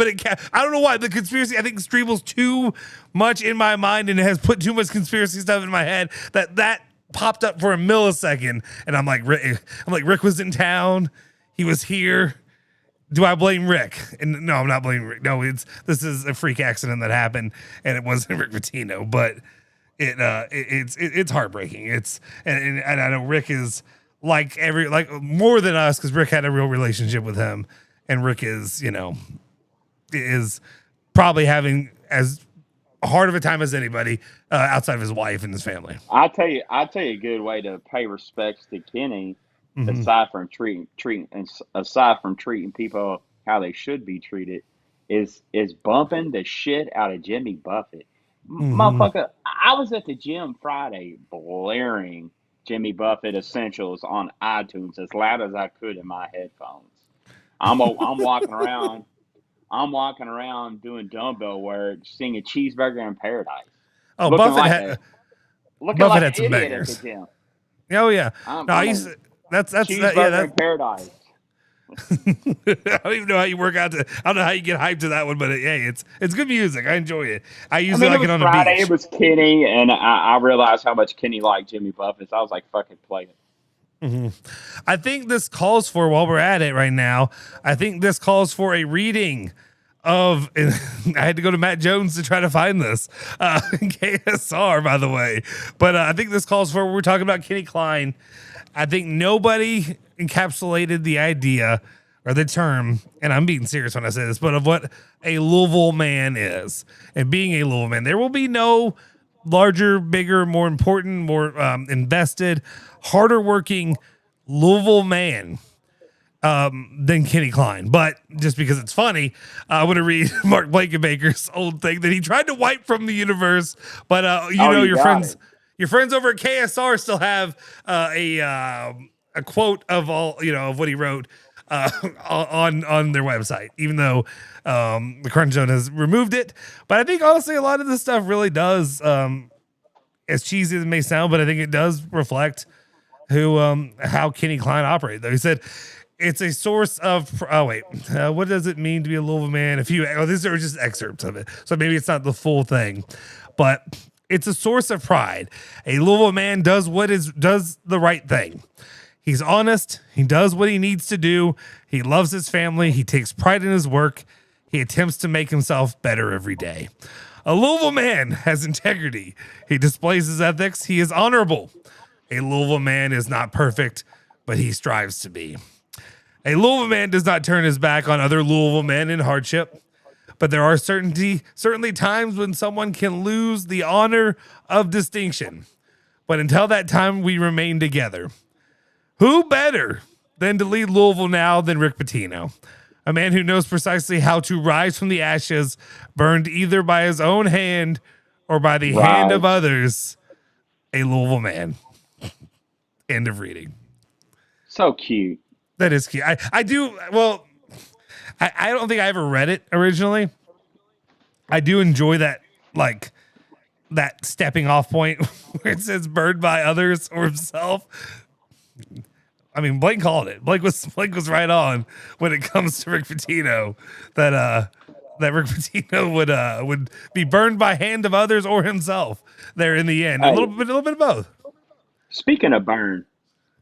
don't know why the conspiracy, I think Strebel's too much in my mind and it has put too much conspiracy stuff in my head that popped up for a millisecond. And I'm like, Rick was in town. He was here. Do I blame Rick? And no, I'm not blaming Rick. No, this is a freak accident that happened, and it wasn't Rick Pitino. But it's heartbreaking. And I know Rick is like more than us because Rick had a real relationship with him, and Rick is probably having as hard of a time as anybody outside of his wife and his family. I'll tell you a good way to pay respects to Kenny. Mm-hmm. Aside from treating people how they should be treated, is bumping the shit out of Jimmy Buffett. Mm-hmm. Motherfucker, I was at the gym Friday blaring Jimmy Buffett Essentials on iTunes as loud as I could in my headphones. I'm walking around. I'm walking around doing dumbbell work, singing Cheeseburger in Paradise. Oh, Buffett had some bangers. At the gym. Oh yeah. That's in Paradise. I don't even know how you work out I don't know how you get hyped to that one, but it's good music. I enjoy it. I usually like it on Friday, the beach. It was Kenny, and I realized how much Kenny liked Jimmy Buffett. So I was like, fucking play it. Mm-hmm. I think this calls for, while we're at it right now, I think this calls for a reading of, and I had to go to Matt Jones to try to find this, KSR, by the way. But I think this calls for, we're talking about Kenny Klein. I think nobody encapsulated the idea or the term, and I'm being serious when I say this, but of what a Louisville man is. And being a Louisville man, there will be no larger, bigger, more important, more invested, harder working Louisville man than Kenny Klein. But just because it's funny, I want to read Mark Blankenbaker's old thing that he tried to wipe from the universe. But your friends over at KSR still have a quote of all of what he wrote on their website, even though the Crunch Zone has removed it. But I think honestly, a lot of this stuff really does, as cheesy as it may sound, but I think it does reflect how Kenny Klein operated. Though he said, it's a source of, what does it mean to be a Louisville man? These are just excerpts of it. So maybe it's not the full thing, but it's a source of pride. A Louisville man does the right thing. He's honest. He does what he needs to do. He loves his family. He takes pride in his work. He attempts to make himself better every day. A Louisville man has integrity. He displays his ethics. He is honorable. A Louisville man is not perfect, but he strives to be. A Louisville man does not turn his back on other Louisville men in hardship, but there are certainly times when someone can lose the honor of distinction. But until that time, we remain together. Who better than to lead Louisville now than Rick Pitino, a man who knows precisely how to rise from the ashes, burned either by his own hand or by the hand of others. A Louisville man. End of reading. So cute. That is cute. I don't think I ever read it originally. I do enjoy that, like, that stepping off point where it says burned by others or himself. I mean, Blake called it. Blake was right on when it comes to Rick Pitino, that Rick Pitino would be burned by hand of others or himself there in the end. Hey, a little bit of both. Speaking of burn,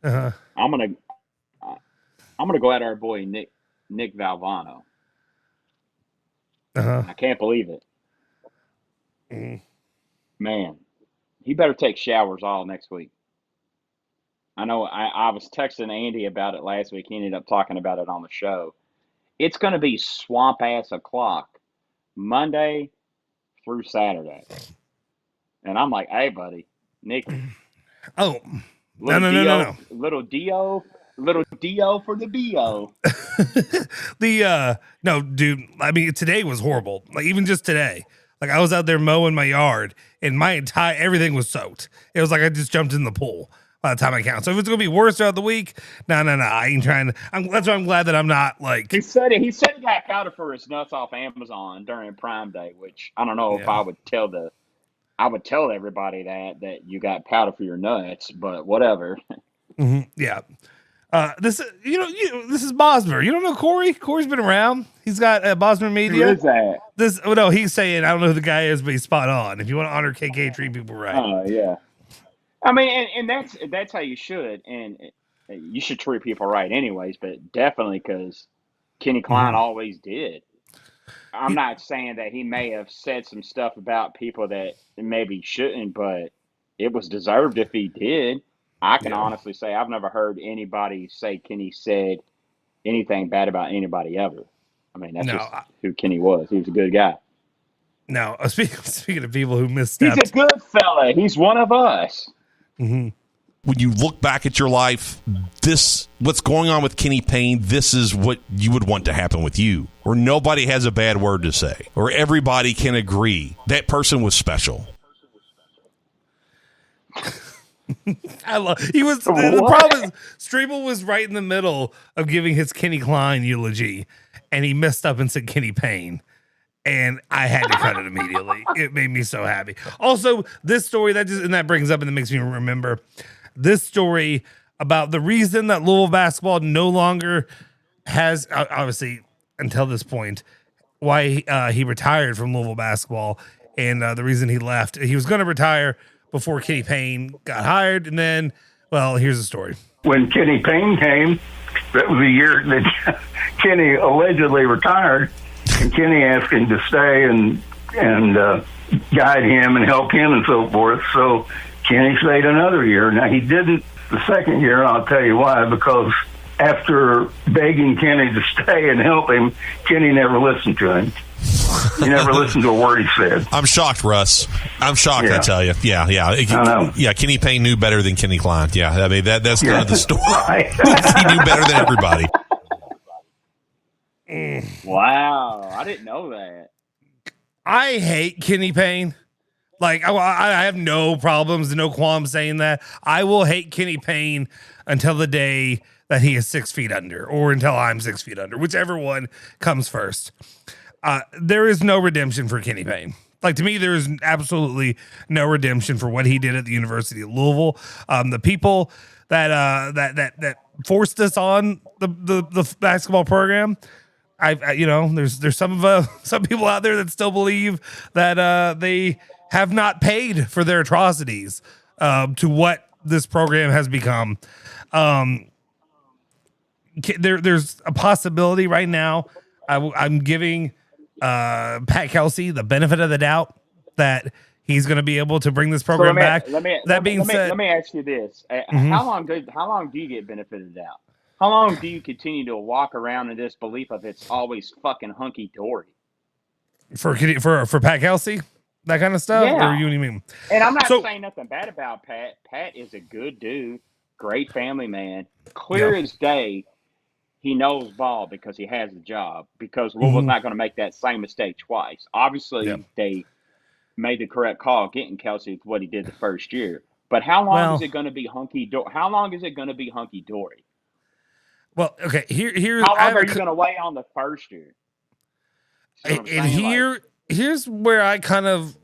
I'm gonna go at our boy Nick Valvano. I can't believe it. Man, he better take showers all next week. I know I was texting Andy about it last week. He ended up talking about it on the show. It's going to be swamp-ass o'clock Monday through Saturday. And I'm like, hey, buddy, Nick. Oh, no. Little Dio for the BO. No, dude, I mean, today was horrible. Like, even just today. Like, I was out there mowing my yard, and everything was soaked. It was like I just jumped in the pool by the time I count. So if it's gonna be worse throughout the week, no. I ain't trying to. That's why I'm glad that I'm not like. He said he got powder for his nuts off Amazon during Prime Day, which I don't know if I would tell everybody that you got powder for your nuts, but whatever. Mm-hmm. Yeah. This is Bosemer. You don't know Corey? Corey's been around. He's got Bosemer Media. Who is that? He's saying, I don't know who the guy is, but he's spot on. If you want to honor KK, treat people right. Oh, yeah. I mean, and that's how you should, and you should treat people right anyways, but definitely because Kenny Klein always did. I'm not saying that he may have said some stuff about people that maybe shouldn't, but it was deserved if he did. I can honestly say I've never heard anybody say Kenny said anything bad about anybody ever. I mean, that's just who Kenny was. He was a good guy. No, speaking of people who misstepped. He's a good fella. He's one of us. Mm-hmm. When you look back at your life, what's going on with Kenny Payne, this is what you would want to happen with you, where nobody has a bad word to say, or everybody can agree that person was special. The problem is Strebel was right in the middle of giving his Kenny Klein eulogy, and he messed up and said Kenny Payne, and I had to cut it immediately. It made me so happy. Also, this story that brings up and that makes me remember this story about the reason that Louisville basketball no longer has, obviously until this point, why he retired from Louisville basketball, and the reason he left. He was going to retire before Kenny Payne got hired, and then, well, here's the story. When Kenny Payne came, that was the year that Kenny allegedly retired. And Kenny asked him to stay and guide him and help him and so forth. So Kenny stayed another year. Now, he didn't the second year, and I'll tell you why, because after begging Kenny to stay and help him, Kenny never listened to him. He never listened to a word he said. I'm shocked, Russ. I'm shocked, I tell you. Yeah. I know. Yeah, Kenny Payne knew better than Kenny Klein. Yeah, I mean, that's kind of the story. Right. He knew better than everybody. Wow, I didn't know that. I hate Kenny Payne. Like, I have no problems, no qualms saying that. I will hate Kenny Payne until the day that he is 6 feet under, or until I'm 6 feet under, whichever one comes first. There is no redemption for Kenny Payne. Like, to me, there is absolutely no redemption for what he did at the University of Louisville. The people that forced us on the basketball program, there's some people out there that still believe that they have not paid for their atrocities to what this program has become. There's a possibility right now. I'm giving Pat Kelsey the benefit of the doubt that he's going to be able to bring this program back. Let me ask you this: How long do you get benefit of the doubt? How long do you continue to walk around in this belief of it's always fucking hunky dory? For Pat Kelsey, that kind of stuff? Yeah. Or you mean? And I'm not saying nothing bad about Pat. Pat is a good dude, great family man, clear as day. He knows ball because he has a job, because Louisville's not going to make that same mistake twice. Obviously, they made the correct call getting Kelsey with what he did the first year. But how long is it going to be hunky dory? How long is it going to be hunky dory? Well, okay. Here's how long are you going to wait on the first year? Here's where I kind of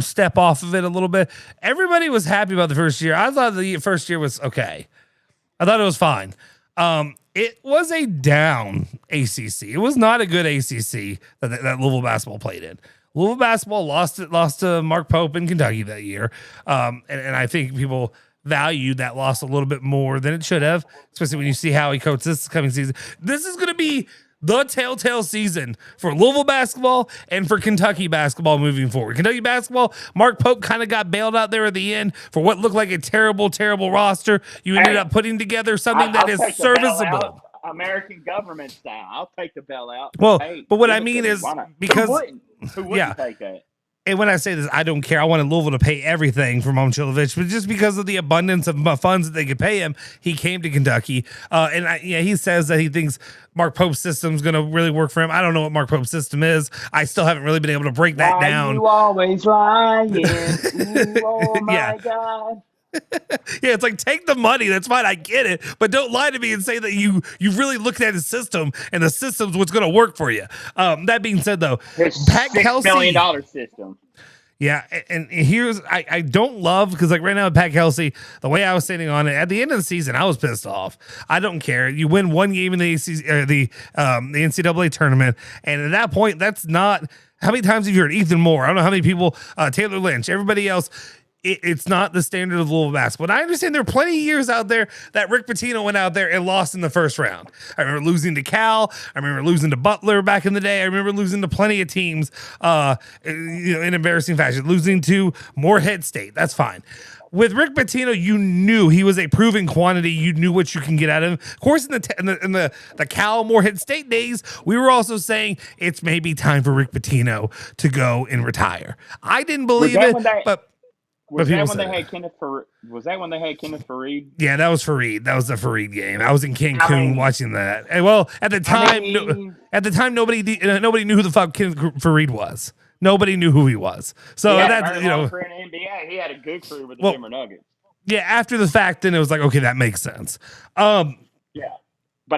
step off of it a little bit. Everybody was happy about the first year. I thought the first year was okay. I thought it was fine. It was a down ACC. It was not a good ACC that Louisville basketball played in. Louisville basketball lost to Mark Pope in Kentucky that year. And I think people valued that loss a little bit more than it should have, especially when you see how he coached this coming season. This is going to be the telltale season for Louisville basketball and for Kentucky basketball moving forward. Kentucky basketball, Mark Pope kind of got bailed out there at the end for what looked like a terrible, terrible roster. You ended up putting together something that is serviceable. American government style. I'll take the bailout. Well, but what I mean is because who wouldn't take that? And when I say this, I don't care. I wanted Louisville to pay everything for Momchilovich, but just because of the abundance of funds that they could pay him, he came to Kentucky. He says that he thinks Mark Pope's system is going to really work for him. I don't know what Mark Pope's system is. I still haven't really been able to break that down. You always lying. Ooh, oh my God. Yeah, it's like, take the money. That's fine. I get it. But don't lie to me and say that you've really looked at his system and the system's what's going to work for you. That being said, though, Pat Kelsey, $6 million system. Yeah, and here's I don't love, because like right now Pat Kelsey, the way I was sitting on it at the end of the season, I was pissed off. I don't care. You win one game in the NCAA tournament, and at that point, that's not how many times have you heard Ethan Moore? I don't know how many people, Taylor Lynch, everybody else. It's not the standard of Louisville basketball. But I understand there are plenty of years out there that Rick Pitino went out there and lost in the first round. I remember losing to Cal. I remember losing to Butler back in the day. I remember losing to plenty of teams in embarrassing fashion. Losing to Morehead State. That's fine. With Rick Pitino, you knew he was a proven quantity. You knew what you can get out of him. Of course, in the Cal Morehead State days, we were also saying it's maybe time for Rick Pitino to go and retire. I didn't believe it, but... Was that when they had Kenneth Faried? Yeah, that was Faried. That was the Faried game. I was in Cancun watching that. And well, at the time, nobody knew who the fuck Kenneth Faried was. Nobody knew who he was. So that's in the NBA, he had a good career with the Denver Nuggets. Yeah, after the fact, then it was like, okay, that makes sense. But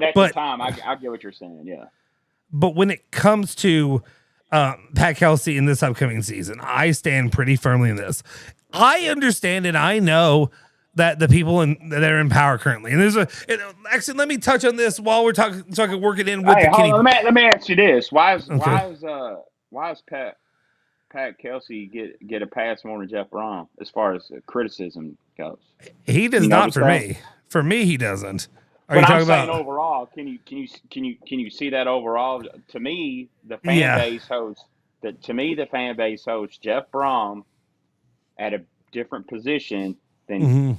at the time, I get what you're saying. Yeah. But when it comes to Pat Kelsey in this upcoming season, I stand pretty firmly in this. I understand and I know that the people that are in power currently, and actually, let me touch on this while we're talking, so I can work it in with the Kenny. Let me ask you this: Why is Pat Kelsey get a pass more than Jeff Brom as far as criticism goes? He does not for me. For me, he doesn't. Are you talking saying about overall? Can you see that overall? To me, the fan base hosts Jeff Brom at a different position than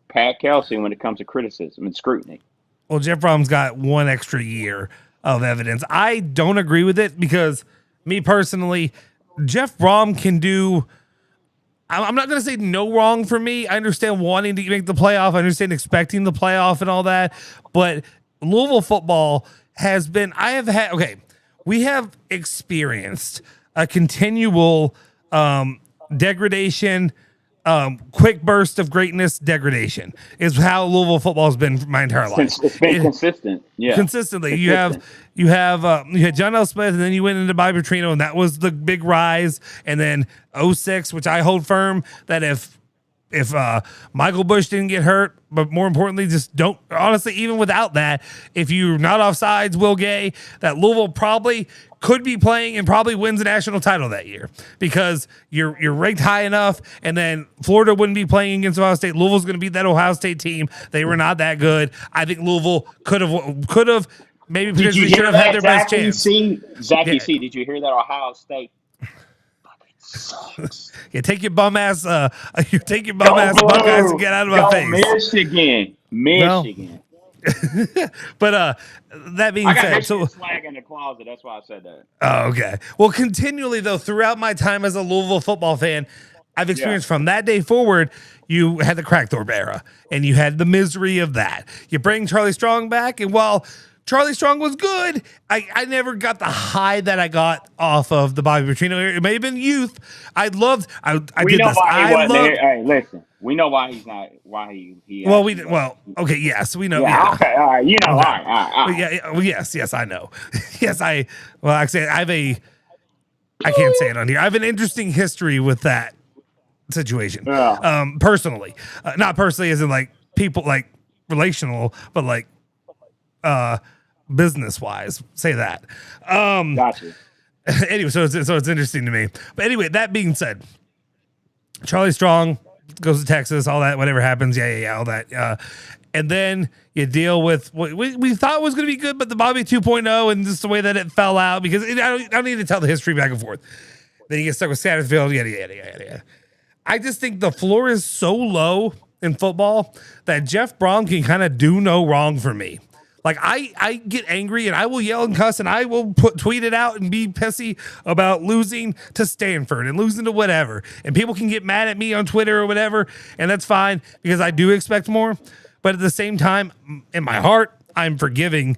Pat Kelsey when it comes to criticism and scrutiny. Well, Jeff Brom's got one extra year of evidence. I don't agree with it because, me personally, Jeff Brom can do. I'm not going to say no wrong for me. I understand wanting to make the playoff. I understand expecting the playoff and all that. But Louisville football has been. We have experienced a continual degradation. Quick burst of greatness, degradation is how Louisville football has been my entire life. It's been consistent, consistently. You had John L. Smith, and then you went into Bobby Petrino, and that was the big rise. And then 06, which I hold firm that if Michael Bush didn't get hurt, but more importantly, just don't. Honestly, even without that, if you're not offsides, Will Gay, that Louisville probably could be playing and probably wins a national title that year because you're ranked high enough, and then Florida wouldn't be playing against Ohio State. Louisville's going to beat that Ohio State team. They were not that good. I think Louisville could have maybe potentially should have had their best chance. Zachy C, did you hear that Ohio State? Take your bum ass Buckeyes and get out of my face. Michigan. But that being said, so flag in the closet. That's why I said that. Oh, okay. Well, continually though, throughout my time as a Louisville football fan, I've experienced from that day forward. You had the Crackthorpe era, and you had the misery of that. You bring Charlie Strong back, and while Charlie Strong was good, I never got the high that I got off of the Bobby Petrino era. It may have been youth. I did this. Hey, listen. We know why he's not. Why he. Okay. Yes, we know. Yeah. Okay. All right. You know. Okay. All right. Yeah. Well, yes, I know. Yes, I. Well, actually, I can't say it on here. I have an interesting history with that situation. Personally, not personally as in like people like relational, but like business wise. Say that. Gotcha. Anyway, so it's interesting to me. But anyway, that being said, Charlie Strong goes to Texas, all that, whatever happens, all that. And then you deal with what we thought was going to be good, but the Bobby 2.0 and just the way that it fell out, because I don't need to tell the history back and forth. Then you get stuck with Satterfield, yada. I just think the floor is so low in football that Jeff Brom can kind of do no wrong for me. Like, I get angry and I will yell and cuss and I will tweet it out and be pissy about losing to Stanford and losing to whatever. And people can get mad at me on Twitter or whatever, and that's fine because I do expect more. But at the same time, in my heart, I'm forgiving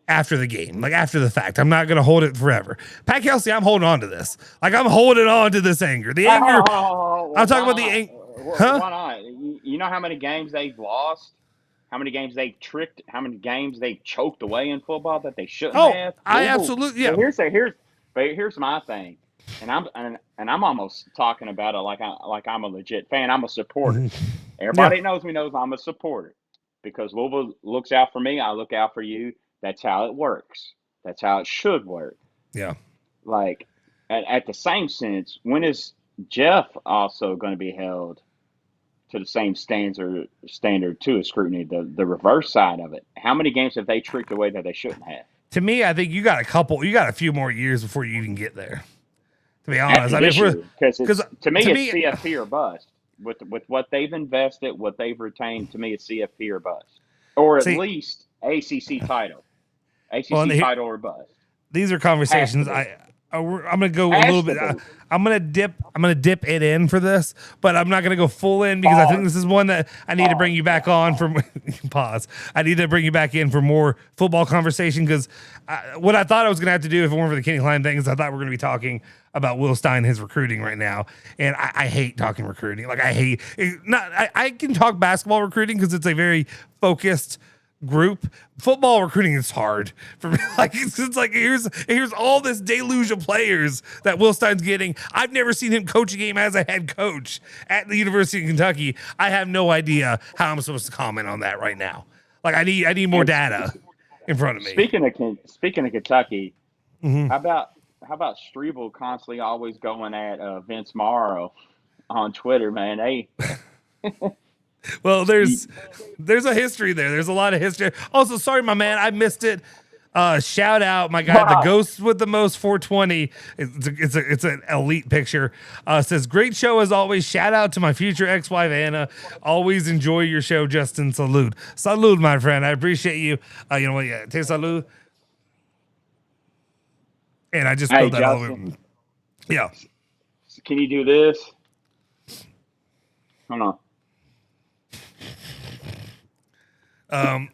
after the game, like after the fact. I'm not going to hold it forever. Pat Kelsey, I'm holding on to this. Like, I'm holding on to this anger. The anger. I'm talking about the anger. Huh? Why not? You know how many games they've lost? How many games they've tricked? How many games they've choked away in football that they shouldn't have? I absolutely, yeah. Here's my thing, and I'm almost talking about it like I'm a legit fan. I'm a supporter. Everybody knows me knows I'm a supporter because Louisville looks out for me. I look out for you. That's how it works. That's how it should work. Yeah. Like at the same sense, when is Jeff also going to be held to the same standard to a scrutiny, the reverse side of it? How many games have they tricked away that they shouldn't have? To me, I think you got a few more years before you even get there. To be honest, because to me, it's CFP or bust. With what they've invested, what they've retained, to me, it's CFP or bust, or at least ACC title, title or bust. These are conversations I'm gonna go a little bit. I'm gonna dip it in for this, but I'm not gonna go full in because I think this is one that I need to bring you back on from. Pause. I need to bring you back in for more football conversation because what I thought I was gonna have to do if it weren't for the Kenny Klein thing is I thought we're gonna be talking about Will Stein, his recruiting right now, and I hate talking recruiting. Like I can talk basketball recruiting because it's a very focused group. Football recruiting is hard for me. Like it's like here's all this deluge of players that Will Stein's getting. I've never seen him coach a game as a head coach at the University of Kentucky. I have no idea how I'm supposed to comment on that right now. Like I need more data in front of me. Speaking of Kentucky, how about Strebel constantly always going at Vince Morrow on Twitter, man? Well, there's a history there. There's a lot of history. Also, sorry, my man, I missed it. Shout out my guy, the ghost with the most 420. It's an elite picture. Says great show as always. Shout out to my future ex-wife Anna. Always enjoy your show, Justin. Salud, my friend. I appreciate you. You know what? Yeah, te salud. And I just spilled that all over. Yeah. Can you do this? Hold on.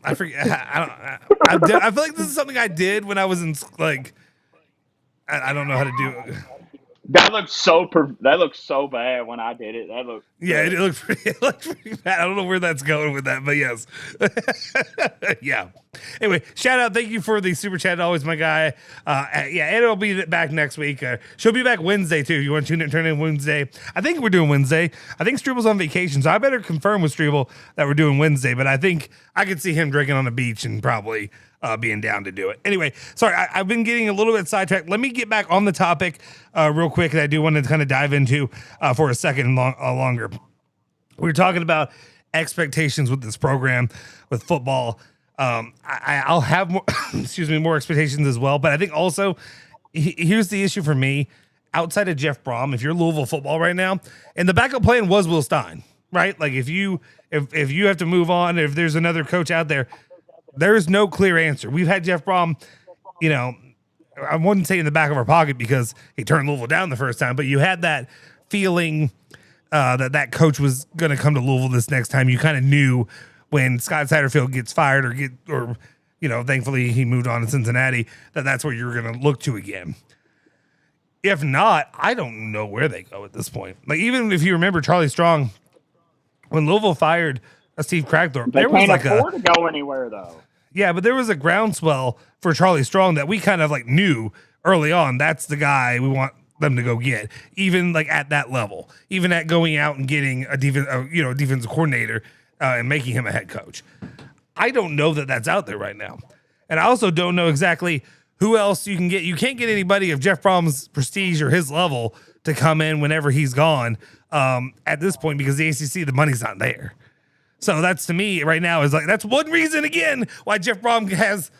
I forget. I feel like this is something I did when I was in like. I don't know how to do it. That looks so bad when I did it. It looked pretty bad. I don't know where that's going with that, but yes. Yeah. Anyway, shout out. Thank you for the super chat. Always my guy. And it'll be back next week. She'll be back Wednesday too. You want to turn in Wednesday? I think we're doing Wednesday. I think Strebel's on vacation, so I better confirm with Strebel that we're doing Wednesday. But I think I could see him drinking on the beach and probably being down to do it. Anyway, sorry, I've been getting a little bit sidetracked. Let me get back on the topic real quick that I do want to kind of dive into for a second longer. We were talking about expectations with this program, with football. I'll have more, more expectations as well. But I think also, here's the issue for me. Outside of Jeff Brom, if you're Louisville football right now, and the backup plan was Will Stein, right? Like if you have to move on, if there's another coach out there, there is no clear answer. We've had Jeff Brom, I wouldn't say in the back of our pocket because he turned Louisville down the first time, but you had that feeling that coach was going to come to Louisville this next time. You kind of knew when Scott Satterfield gets fired or thankfully he moved on to Cincinnati, that's where you're going to look to again. If not, I don't know where they go at this point. Like, even if you remember Charlie Strong, when Louisville fired Steve Cragthorpe, they can't afford to go anywhere though. Yeah, but there was a groundswell for Charlie Strong that we kind of like knew early on. That's the guy we want them to go get, even like at that level, even at going out and getting a defensive coordinator and making him a head coach. I don't know that that's out there right now, and I also don't know exactly who else you can get. You can't get anybody of Jeff Brom's prestige or his level to come in whenever he's gone at this point because the ACC, the money's not there. So that's, to me right now, is like, that's one reason again why Jeff Brom has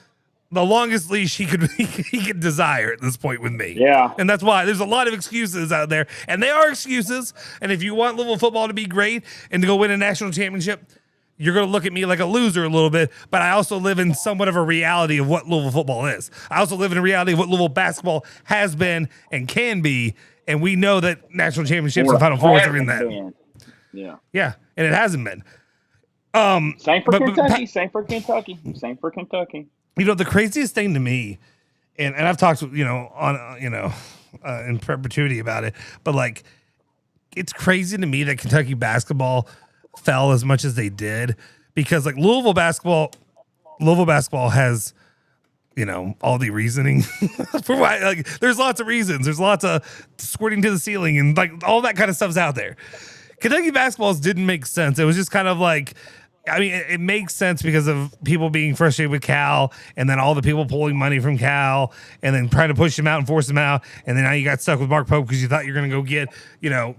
the longest leash he could desire at this point with me. Yeah. And that's why there's a lot of excuses out there, and they are excuses. And if you want Louisville football to be great and to go win a national championship, you're going to look at me like a loser a little bit, but I also live in somewhat of a reality of what Louisville football is. I also live in a reality of what Louisville basketball has been and can be, and we know that national championships and Final Fours are in that. Yeah. Yeah, and it hasn't been. Same for Kentucky. Same for Kentucky. The craziest thing to me, and I've talked, in perpetuity about it, but like, it's crazy to me that Kentucky basketball fell as much as they did, because like Louisville basketball has, all the reasoning for why. Like, there's lots of reasons. There's lots of squirting to the ceiling and like all that kind of stuff's out there. Kentucky basketballs didn't make sense. It was just kind of like, it makes sense because of people being frustrated with Cal, and then all the people pulling money from Cal, and then trying to push him out and force him out, and then now you got stuck with Mark Pope because you thought you were going to go get,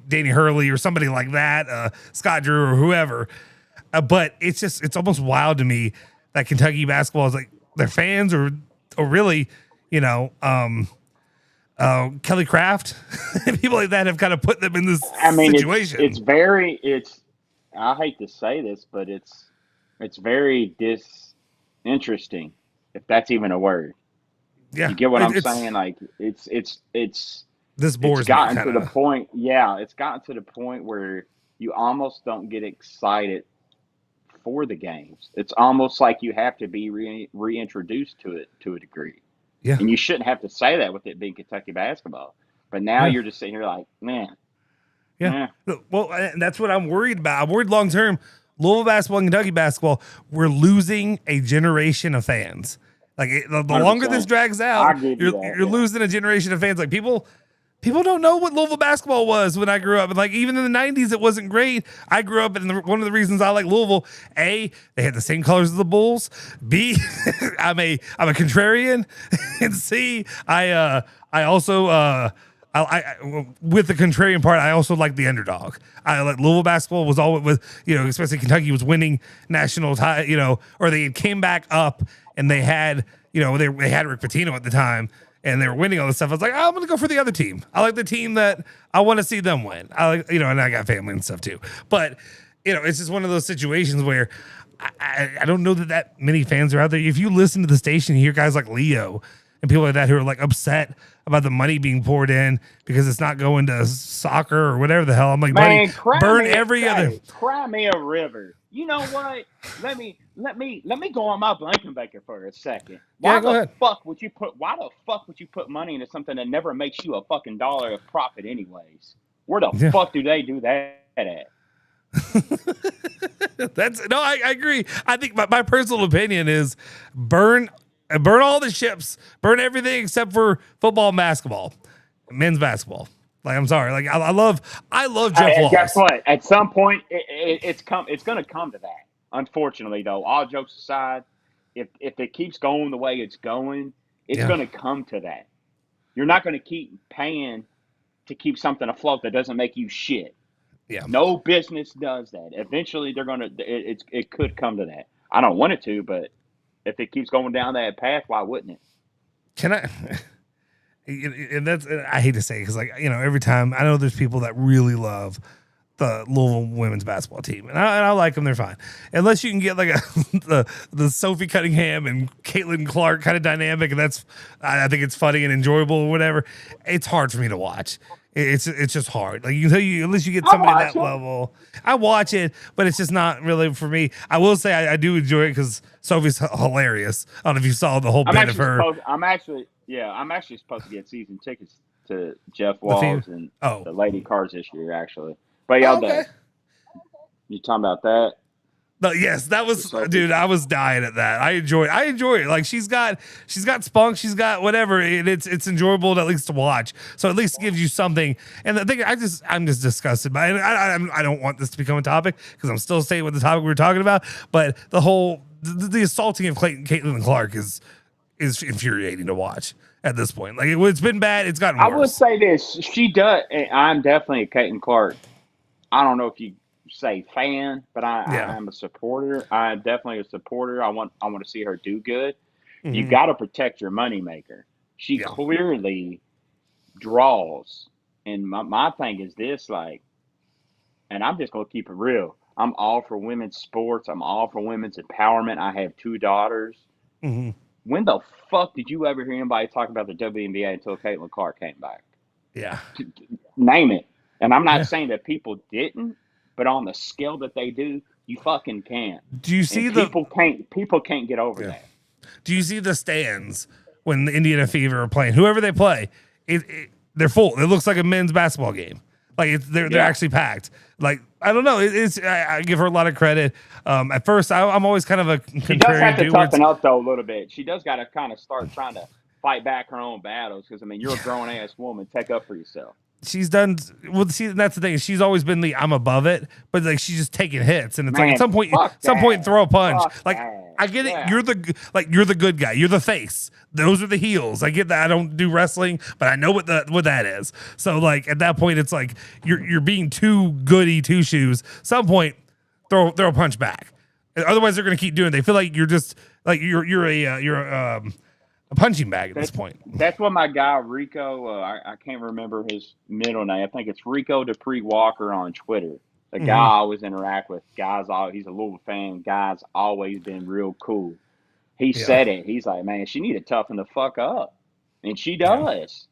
Danny Hurley or somebody like that, Scott Drew or whoever. But it's almost wild to me that Kentucky basketball is like, their fans or really, Kelly Craft and people like that have kind of put them in this situation. I hate to say this, but it's very disinteresting, if that's even a word. Yeah, you get what I'm saying? Like it's this bores it's gotten me, to the point. Yeah, it's gotten to the point where you almost don't get excited for the games. It's almost like you have to be reintroduced to it to a degree. Yeah, and you shouldn't have to say that with it being Kentucky basketball. But now you're just sitting here like, man. Yeah. Well, that's what I'm worried about. I'm worried long term. Louisville basketball and Kentucky basketball, we're losing a generation of fans. Like the longer this drags out, you're losing a generation of fans. Like people don't know what Louisville basketball was when I grew up. And like even in the 90s, it wasn't great. I grew up, and one of the reasons I like Louisville, A, they had the same colors as the Bulls. B, I'm a contrarian, and C, I also with the contrarian part, I also like the underdog. I like Louisville basketball was always with, especially Kentucky was winning national or they came back up and they had, they had Rick Pitino at the time and they were winning all this stuff. I was like, I'm going to go for the other team. I like the team that I want to see them win. I like, and I got family and stuff too. But, it's just one of those situations where I don't know that many fans are out there. If you listen to the station, you hear guys like Leo and people like that who are like upset about the money being poured in because it's not going to soccer or whatever the hell. I'm like, man, buddy, burn every other. Cry me a river. You know what? Let me go on my Blankenbaker for a second. Why the fuck would you put money into something that never makes you a fucking dollar of profit anyways? Where the fuck do they do that at? I agree. I think my personal opinion is burn all the ships, burn everything except for football and basketball, men's basketball. Like, I'm sorry. Like, I love Jeff Walls. Guess what? At some point, it's going to come to that. Unfortunately, though, all jokes aside, if it keeps going the way it's going, it's going to come to that. You're not going to keep paying to keep something afloat that doesn't make you shit. Yeah. No business does that. Eventually, it could come to that. I don't want it to, but if it keeps going down that path, why wouldn't it? Can I? And I hate to say it because, every time I know there's people that really love the Louisville women's basketball team, and I like them. They're fine, unless you can get like the Sophie Cunningham and Caitlin Clark kind of dynamic, and I think it's funny and enjoyable or whatever. It's hard for me to watch. It's just hard. Like unless you get somebody at that level, I watch it, but it's just not really for me. I will say I do enjoy it because Sophie's hilarious. I don't know if you saw the whole bit of her. I'm actually supposed to get season tickets to Jeff Walls and the Lady Cards this year, actually. But you talking about that? No, yes, that was, dude. I was dying at that. I enjoy it. Like she's got spunk, she's got whatever. And it's enjoyable at least to watch. So at least it gives you something. And the thing, I'm just disgusted by it. I don't want this to become a topic because I'm still staying with the topic we were talking about. But the whole the assaulting of Caitlin Clark is infuriating to watch at this point. Like it's been bad. It's gotten worse. I would say this. She does. I'm definitely a Caitlin Clark. I don't know if you say fan, but I'm a supporter. I'm definitely a supporter. I want to see her do good. Mm-hmm. You got to protect your moneymaker. She clearly draws. And my thing is this, and I'm just going to keep it real. I'm all for women's sports. I'm all for women's empowerment. I have 2 daughters. Mm-hmm. When the fuck did you ever hear anybody talk about the WNBA until Caitlin Clark came back? Yeah. Name it. And I'm not saying that people didn't, but on the scale that they do, you fucking can't. Do you see people can't get over that? Do you see the stands when the Indiana Fever are playing? Whoever they play, they're full. It looks like a men's basketball game. Like they're actually packed. Like I don't know. I give her a lot of credit. At first, I'm always kind of a contrarian. She does have to toughen up though a little bit. She does got to kind of start trying to fight back her own battles because you're a grown ass woman. Take up for yourself. She's done well. See, that's the thing. She's always been I'm above it, but she's just taking hits, and it's at some point, throw a punch. I get it. You're the good guy. You're the face. Those are the heels. I get that. I don't do wrestling, but I know what that is. So at that point, it's like you're being too goody two shoes. Some point, throw a punch back. Otherwise, they're gonna keep doing it. They feel like you're just you're a punching bag at this point. That's what my guy Rico, I can't remember his middle name. I think it's Rico Dupree Walker on Twitter. The guy I always interact with. He's a Louisville fan. Guy's always been real cool. He said it. He's like, man, she need to toughen the fuck up, and she does.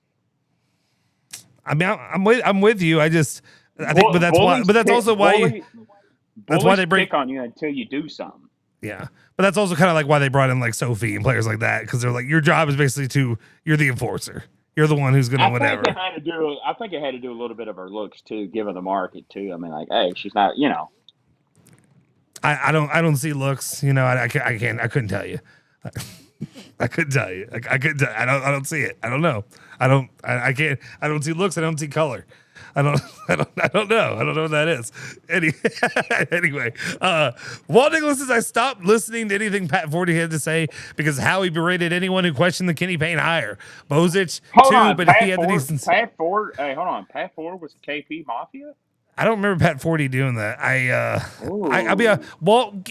I'm with you. I think, but that's why. But that's also why. That's why they pick on you until you do something. Yeah, but that's also kind of why they brought in Sophie and players like that because they're your job is basically you're the enforcer. You're the one who's going to whatever. I think it had to do a little bit of her looks too, given the market too. Hey, she's not. I don't see looks. I couldn't tell you. I couldn't tell you. I don't see it. I don't know. I can't. I don't see looks. I don't see color. I don't know. I don't know what that is. Anyway, Walt Nicholas says, I stopped listening to anything Pat Forty had to say because how he berated anyone who questioned the Kenny Payne hire. Bozich, Hold too, on, but Pat he had the Ford. decency. Pat Ford. Hey, hold on. Pat Ford was KP Mafia. I don't remember Pat Forty doing that. I'll be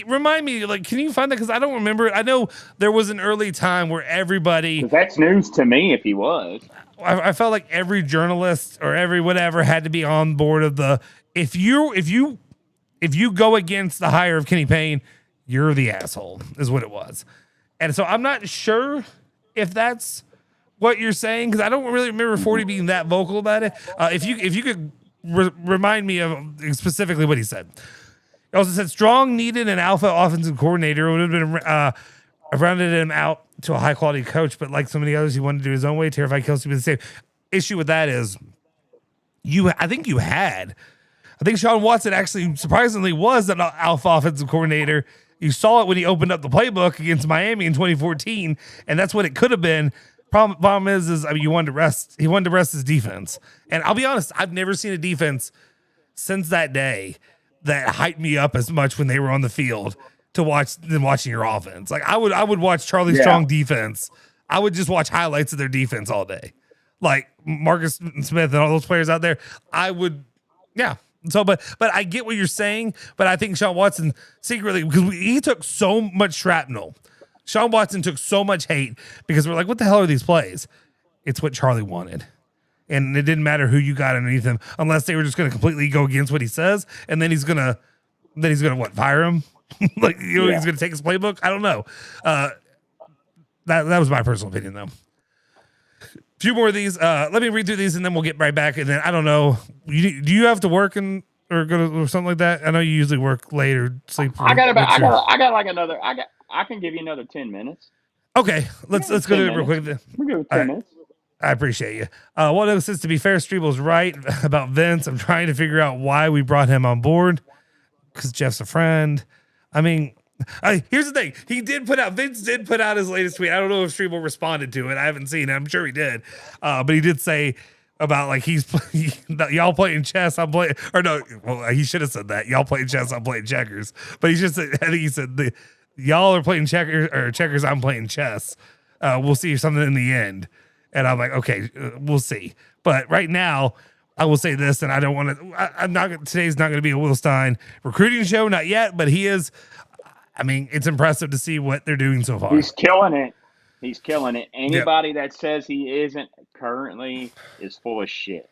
remind me, like, can you find that? Because I don't remember it. I know there was an early time where everybody. That's news to me if he was. I felt like every journalist or every whatever had to be on board of the if you go against the hire of Kenny Payne, you're the asshole, is what it was. And so I'm not sure if that's what you're saying, because I don't really remember 40 being that vocal about it. If you could remind me of specifically what he said. He also said Strong needed an alpha offensive coordinator. It would have been rounded him out to a high quality coach, but like so many others, he wanted to do his own way. Terrified Kelsey with the same issue with that is I think Sean Watson actually surprisingly was an alpha offensive coordinator. You saw it when he opened up the playbook against Miami in 2014, and that's what it could have been. Problem is I mean, he wanted to rest his defense. And I'll be honest, I've never seen a defense since that day that hyped me up as much when they were on the field to watch than watching your offense. Like I would watch Charlie Strong defense. I would just watch highlights of their defense all day. Like Marcus Smith and all those players out there. I would, yeah. So, but I get what you're saying, but I think Sean Watson secretly, because he took so much shrapnel. Sean Watson took so much hate because we're like, what the hell are these plays? It's what Charlie wanted. And it didn't matter who you got underneath him unless they were just going to completely go against what he says. And then he's going to what, fire him? He's going to take his playbook. I don't know. That was my personal opinion though. A few more of these. Let me read through these and then we'll get right back. And then I don't know. Do you have to work or go to or something like that? I know you usually work late or sleep. I can give you another 10 minutes. Okay, let's go through it real quick. We'll give it 10 minutes. I appreciate you. One says, to be fair, Strebel's right about Vince. I'm trying to figure out why we brought him on board because Jeff's a friend. I mean, here's the thing. Vince did put out his latest tweet. I don't know if Strebel responded to it. I haven't seen it. I'm sure he did. But he did say about like y'all playing chess, I'm playing, or no, well, he should have said that. Y'all playing chess, I'm playing checkers. But I think he said y'all are playing checkers, I'm playing chess. We'll see something in the end. And I'm like, okay, we'll see. But right now, I will say this, and I don't want to. Today's not going to be a Will Stein recruiting show, not yet. But he is. I mean, it's impressive to see what they're doing so far. He's killing it. Anybody that says he isn't currently is full of shit.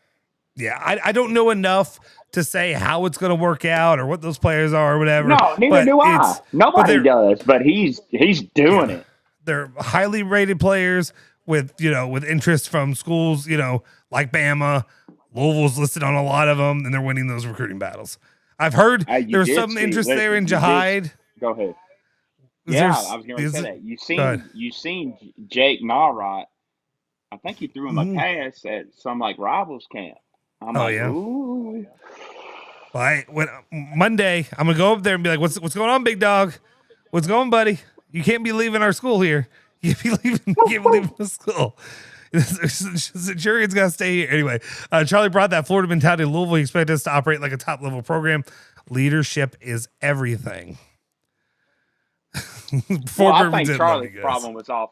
Yeah, I don't know enough to say how it's going to work out or what those players are or whatever. No, neither do I. Nobody does, but he's doing it. They're highly rated players with interest from schools, like Bama. Louisville's listed on a lot of them, and they're winning those recruiting battles. I've heard there's some interest there in Jahide. Go ahead. I was going to say that. You seen Jake Narrott. I think he threw him a pass at some like rivals camp. I'm ooh. Well, Monday, I'm gonna go up there and be like, "What's going on, big dog? What's going, buddy? You can't be leaving our school here. You can't be leaving the school. Centurion's got to stay here anyway." Charlie brought that Florida mentality to Louisville. He expected us to operate like a top level program. Leadership is everything. I think Charlie's problem was off.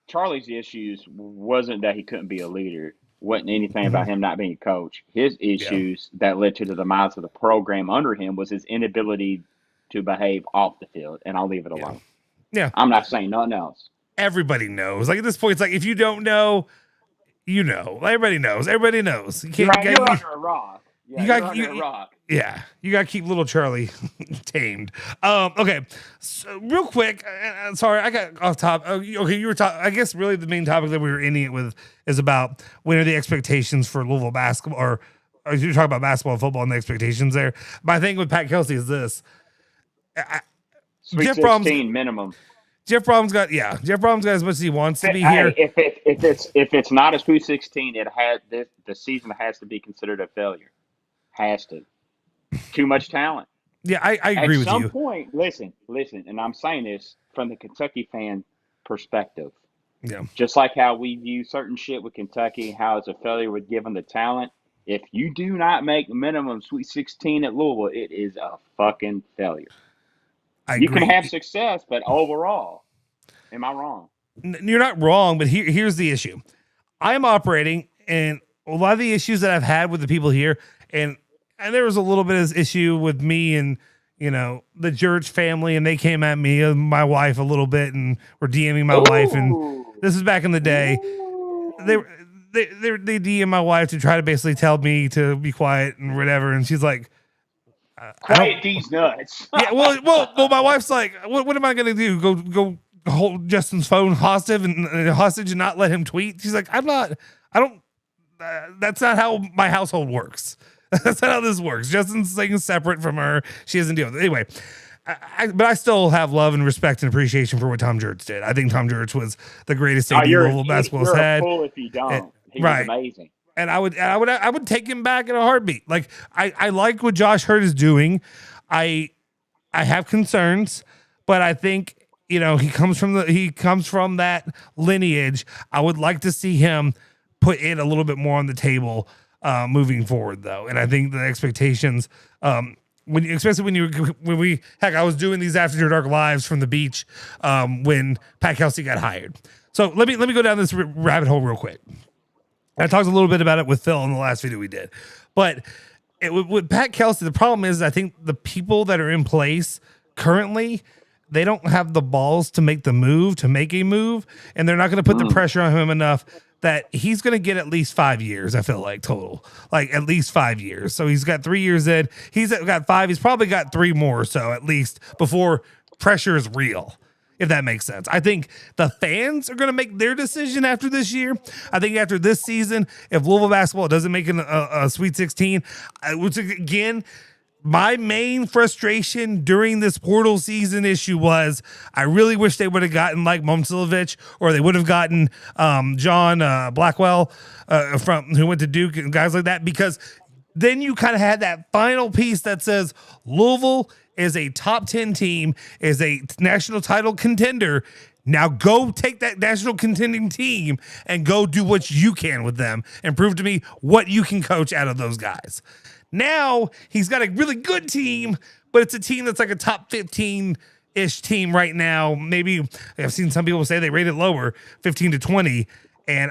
Charlie's issues wasn't that he couldn't be a leader. Wasn't anything about him not being a coach. His issues that led to the demise of the program under him was his inability to behave off the field, and I'll leave it alone. Yeah. I'm not saying nothing else. Everybody knows. Like at this point, it's like if you don't know, you know. Everybody knows. Everybody knows. You can't. You're under a rock. Yeah, you're under a rock. Yeah, you got to keep little Charlie tamed. Okay, so real quick. Sorry, I got off top. Okay, you were talking. I guess really the main topic that we were ending it with is about when are the expectations for Louisville basketball, or you're talking about basketball and football and the expectations there. My thing with Pat Kelsey is this: Sweet 16 minimum. Jeff Brom's got as much as he wants to be here. If it's not a Sweet 16, the season has to be considered a failure. Has to. Too much talent. Yeah, I agree with you. At some point, listen, and I'm saying this from the Kentucky fan perspective. Yeah. Just like how we view certain shit with Kentucky, how it's a failure with given the talent, If you do not make minimum Sweet 16 at Louisville, it is a fucking failure. You can have success, but overall, am I wrong? You're not wrong, but here's the issue. I'm operating, and a lot of the issues that I've had with the people here, and there was a little bit of issue with me and the Church family, and they came at me and my wife a little bit, and were DMing my wife, and this is back in the day. They DM my wife to try to basically tell me to be quiet and whatever, and she's like, "Quiet these nuts." Yeah, well, my wife's like, "What am I gonna do? Go hold Justin's phone hostage and not let him tweet?" She's like, that's not how my household works. That's not how this works. Justin's thing separate from her. She doesn't deal with it. Anyway, but I still have love and respect and appreciation for what Tom Jurich did. I think Tom Jurich was the greatest AD Louisville basketball has had. You're a fool if you don't. He was amazing. And I would take him back in a heartbeat. Like I like what Josh Hurt is doing. I have concerns, but I think he comes from that lineage. I would like to see him put it a little bit more on the table moving forward, though. And I think the expectations, especially when I was doing these After Dark lives from the beach when Pat Kelsey got hired. So let me go down this rabbit hole real quick. I talked a little bit about it with Phil in the last video we did, but with Pat Kelsey, the problem is I think the people that are in place currently, they don't have the balls to make a move, and they're not going to put the pressure on him enough that he's going to get at least 5 years. I feel like total, like at least 5 years. So he's got 3 years in. He's got 5. He's probably got 3 more, so at least before pressure is real. If that makes sense. I think the fans are going to make their decision after this year. I think after this season, if Louisville basketball doesn't make a Sweet 16, which again, my main frustration during this portal season issue was I really wish they would have gotten like Momcilovic, or they would have gotten John Blackwell who went to Duke and guys like that, because then you kind of had that final piece that says Louisville is a top 10 team, is a national title contender. Now go take that national contending team and go do what you can with them and prove to me what you can coach out of those guys. Now he's got a really good team, but it's a team that's like a top 15-ish team right now. Maybe I've seen some people say they rate it lower, 15 to 20. And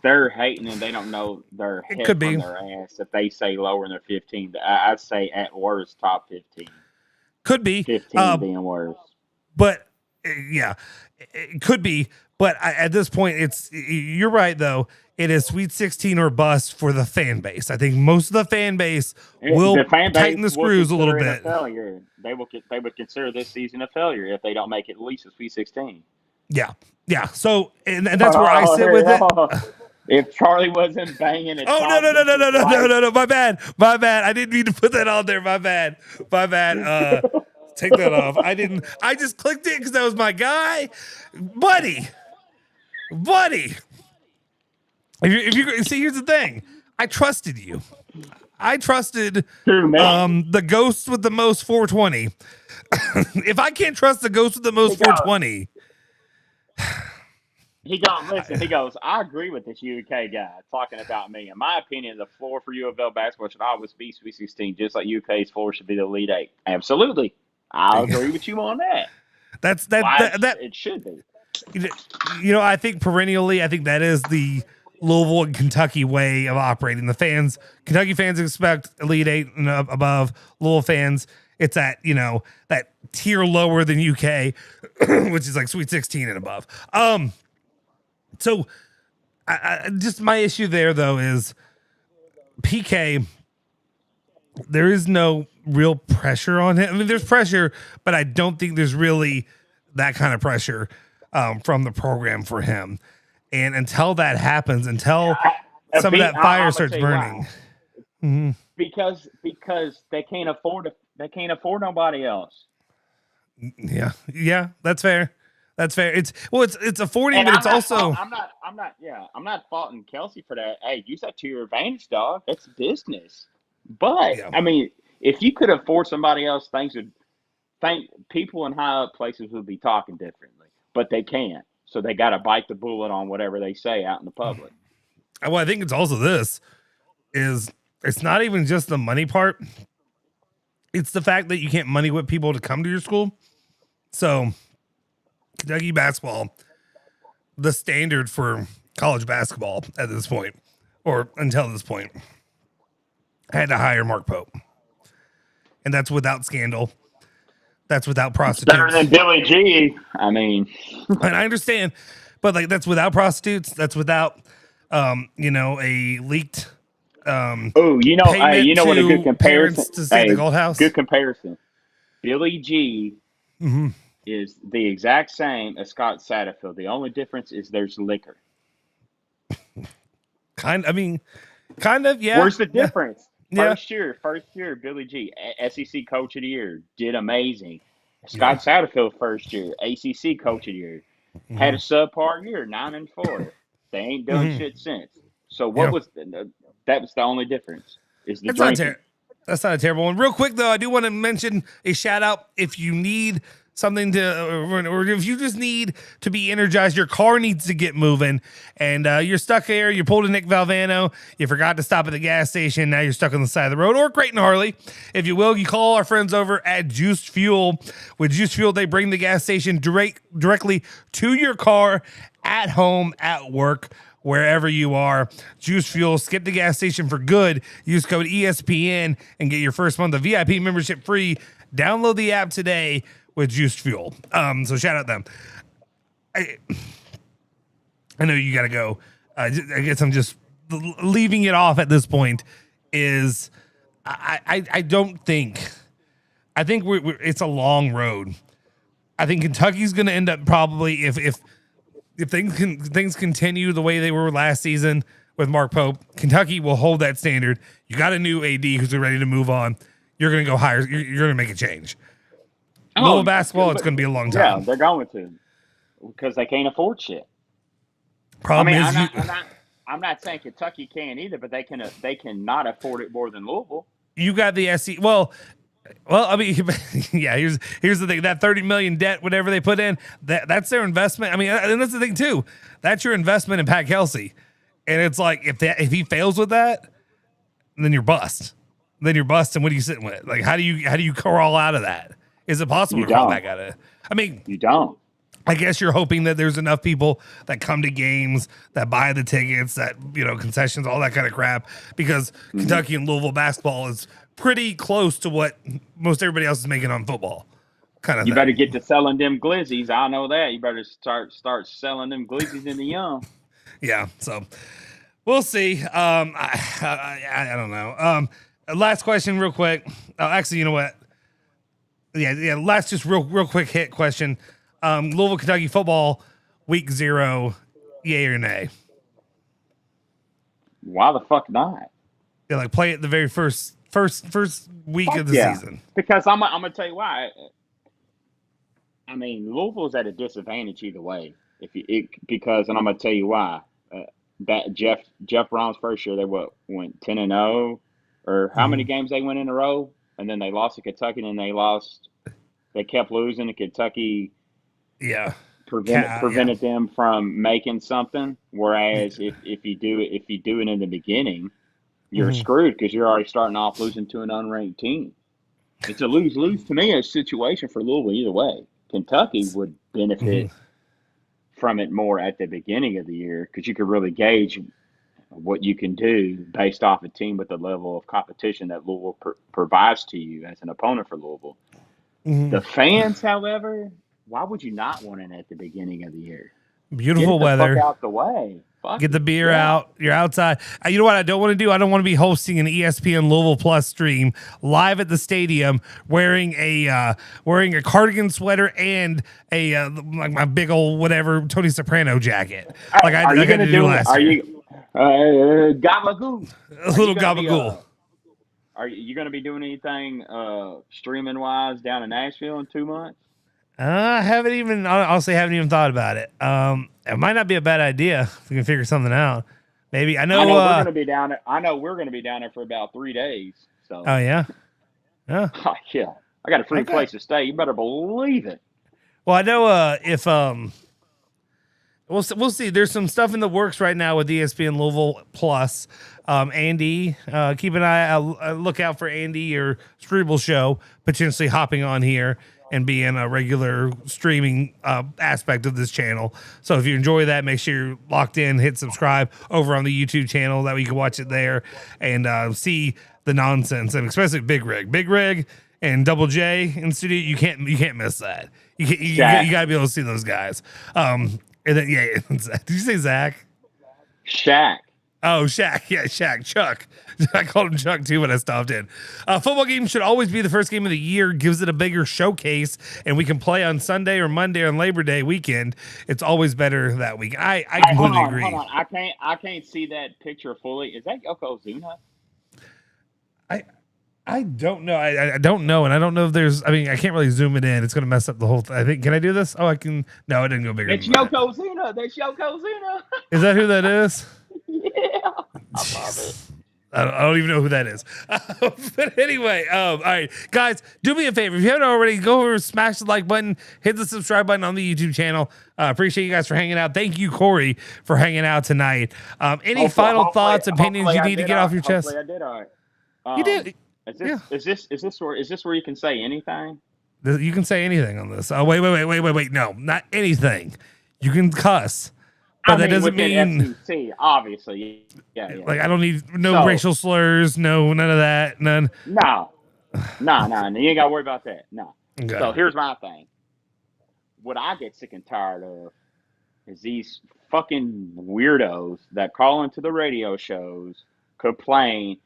they're hating and they don't know their head from their ass if they say lower than their 15. I'd say at worst top 15. Could be 15 being worse. But yeah, it could be. But at this point, you're right though. It is Sweet 16 or bust for the fan base. I think most of the fan base will tighten the screws a little bit. They would consider this season a failure if they don't make at least a Sweet 16. Yeah. So, and that's where I sit with it. If Charlie wasn't banging it. Oh, no. My bad. I didn't mean to put that on there. My bad. Take that off. I just clicked it because that was my guy. Buddy. If you see, here's the thing. I trusted you. I trusted the ghost with the most 420. If I can't trust the ghost with the most 420. He goes, I agree with this UK guy talking about me. In my opinion, the floor for U of L basketball should always be Sweet 16, just like UK's floor should be the Elite 8. Absolutely. I agree with you on that. It should be. I think perennially, I think that is the Louisville and Kentucky way of operating. The fans, Kentucky fans expect Elite 8 and above. Louisville fans, it's at, that tier lower than UK, which is like Sweet 16 and above. So just my issue there though is PK, there is no real pressure on him. I mean, there's pressure, but I don't think there's really that kind of pressure from the program for him. And until that happens, until some of that fire starts burning. Mm-hmm. Because they can't afford nobody else. Yeah, that's fair. It's affording, but it's also I'm not faulting Kelsey for that. Hey, use that to your advantage, dog. That's business. But yeah. I mean, if you could afford somebody else, people in high up places would be talking differently. But they can't. So they got to bite the bullet on whatever they say out in the public. Well, I think it's also this. is it's not even just the money part. It's the fact that you can't money whip people to come to your school. So Kentucky basketball, the standard for college basketball at this point, or until this point, had to hire Mark Pope. And that's without scandal. That's without prostitutes. Better than Billy G. I mean, and I understand, but like that's without prostitutes. That's without, a leaked. You know what a good comparison to stay in the Gold House. Good comparison. Billy G. Is the exact same as Scott Satterfield. The only difference is there's liquor. Kind of, yeah. Where's the difference? Yeah. First year, Billy G, SEC Coach of the Year, did amazing. Scott Satterfield, first year, ACC Coach of the Year, had a subpar year, 9-4. They ain't done shit since. So that was the only difference. Is the drinking. That's not a terrible one. Real quick though, I do want to mention a shout out if you need something or if you just need to be energized, your car needs to get moving, and you're stuck there. You pulled a Nick Valvano. You forgot to stop at the gas station. Now you're stuck on the side of the road. Or Creighton Harley, if you will. You call our friends over at Juiced Fuel. With Juiced Fuel, they bring the gas station directly to your car, at home, at work, wherever you are. Juice Fuel, skip the gas station for good. Use code ESPN and get your first month of VIP membership free. Download the app today with Juiced Fuel. So shout out them. I know you got to go. I guess I'm just leaving it off at this point. Is I don't think. I think it's a long road. I think Kentucky's going to end up probably if things continue the way they were last season with Mark Pope, Kentucky will hold that standard. You got a new AD who's ready to move on. You're going to go higher. You're going to make a change. Louisville basketball, it's going to be a long time. Yeah, they're going to because they can't afford shit. Problem is, I'm not saying Kentucky can't either, but they cannot afford it more than Louisville. You got the SC. Well, I mean, yeah. Here's the thing: that $30 million debt, whatever they put in, that's their investment. I mean, and that's the thing too. That's your investment in Pat Kelsey, and it's like if he fails with that, then you're bust. Then you're bust, and what are you sitting with? Like, how do you crawl out of that? Is it possible to crawl back out of it? I mean, you don't. I guess you're hoping that there's enough people that come to games, that buy the tickets, that concessions, all that kind of crap, because Kentucky and Louisville basketball is pretty close to what most everybody else is making on football. Kind of. You better get to selling them glizzies. I know that. You better start selling them glizzies in the young. Yeah. So we'll see. I don't know. Last question, real quick. Actually, you know what? Yeah. Last, just real quick hit question. Louisville, Kentucky football, week 0, yay or nay? Why the fuck not? Yeah, like play it the very first week of the season. Because I'm gonna tell you why. I mean, Louisville's at a disadvantage either way. Because I'm gonna tell you why. That Jeff Brown's first year, they went 10-0, or how many games they went in a row, and then they lost to Kentucky, and they kept losing to Kentucky. Yeah, prevented them from making something. Whereas if you do it in the beginning, you're screwed because you're already starting off losing to an unranked team. It's a lose-lose to me, a situation for Louisville either way. Kentucky would benefit from it more at the beginning of the year because you could really gauge what you can do based off a team with the level of competition that Louisville provides to you as an opponent for Louisville. The fans, however, why would you not want it at the beginning of the year? Beautiful weather. Fuck out the way. Get the beer out. You're outside. You know what I don't want to do? I don't want to be hosting an ESPN Louisville Plus stream live at the stadium wearing a cardigan sweater and like my big old whatever Tony Soprano jacket. Like I got to do last year. Gabagool? A little gabagool. Are you going to be doing anything streaming wise down in Nashville in 2 months? I haven't even thought about it. It might not be a bad idea if we can figure something out. Maybe I know we're going to be down there. I know we're going to be down there for about 3 days. So. Oh yeah, yeah. Yeah. I got a free place to stay. You better believe it. Well, I know if We'll see. There's some stuff in the works right now with ESPN Louisville Plus. Andy, keep an eye, look out for Andy or Struble show potentially hopping on here and being a regular streaming aspect of this channel. So if you enjoy that, make sure you're locked in, hit subscribe over on the YouTube channel. That way you can watch it there and see the nonsense, and especially Big Rig and Double J in studio. You can't miss that. You got to be able to see those guys. And then, did you say Zach? Shaq. Oh, Shaq. Yeah, Shaq. Chuck. I called him Chuck too when I stopped in. Football game should always be the first game of the year. Gives it a bigger showcase, and we can play on Sunday or Monday on Labor Day weekend. It's always better that week. I completely agree. Hold on. I can't see that picture fully. Is that Yokozuna? I don't know. I don't know, and I don't know if there's. I mean, I can't really zoom it in. It's going to mess up the whole thing. I think. Can I do this? Oh, I can. No, it didn't go bigger. It's Yokozuna. That's Yokozuna. Is that who that is? Yeah, I love it. I don't even know who that is. But anyway, all right, guys, do me a favor. If you haven't already, go over, smash the like button, hit the subscribe button on the YouTube channel. Appreciate you guys for hanging out. Thank you, Corey, for hanging out tonight. Any final thoughts, opinions you need to get off your chest? I did all right. You did. Is this where you can say anything? You can say anything on this. Oh, wait. No, not anything. You can cuss. But that doesn't mean FCC, obviously. Yeah. Like I don't need racial slurs, none of that, none. No. You ain't got to worry about that. No. Okay. So here's my thing. What I get sick and tired of is these fucking weirdos that call into the radio shows, complain,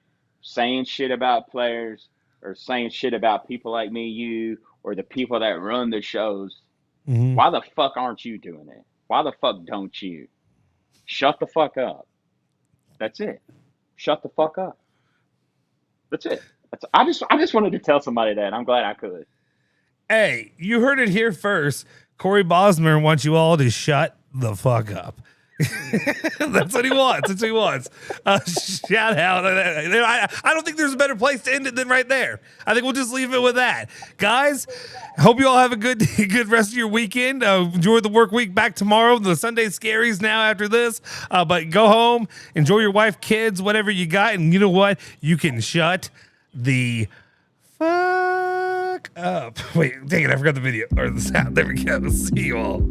saying shit about players or saying shit about people like me, you, or the people that run the shows. Mm-hmm. Why the fuck aren't you doing it? Why the fuck don't you? Shut the fuck up. That's it. Shut the fuck up. That's it. I just wanted to tell somebody that. I'm glad I could. Hey, you heard it here first. Corey Bosemer wants you all to shut the fuck up. That's what he wants. Shout out. I don't think there's a better place to end it than right there. I think we'll just leave it with that. Guys, hope you all have a good rest of your weekend. Enjoy the work week back tomorrow. The Sunday scaries now after this. But go home, enjoy your wife, kids, whatever you got. And you know what? You can shut the fuck up. Wait, dang it. I forgot the video or the sound. There we go. See you all.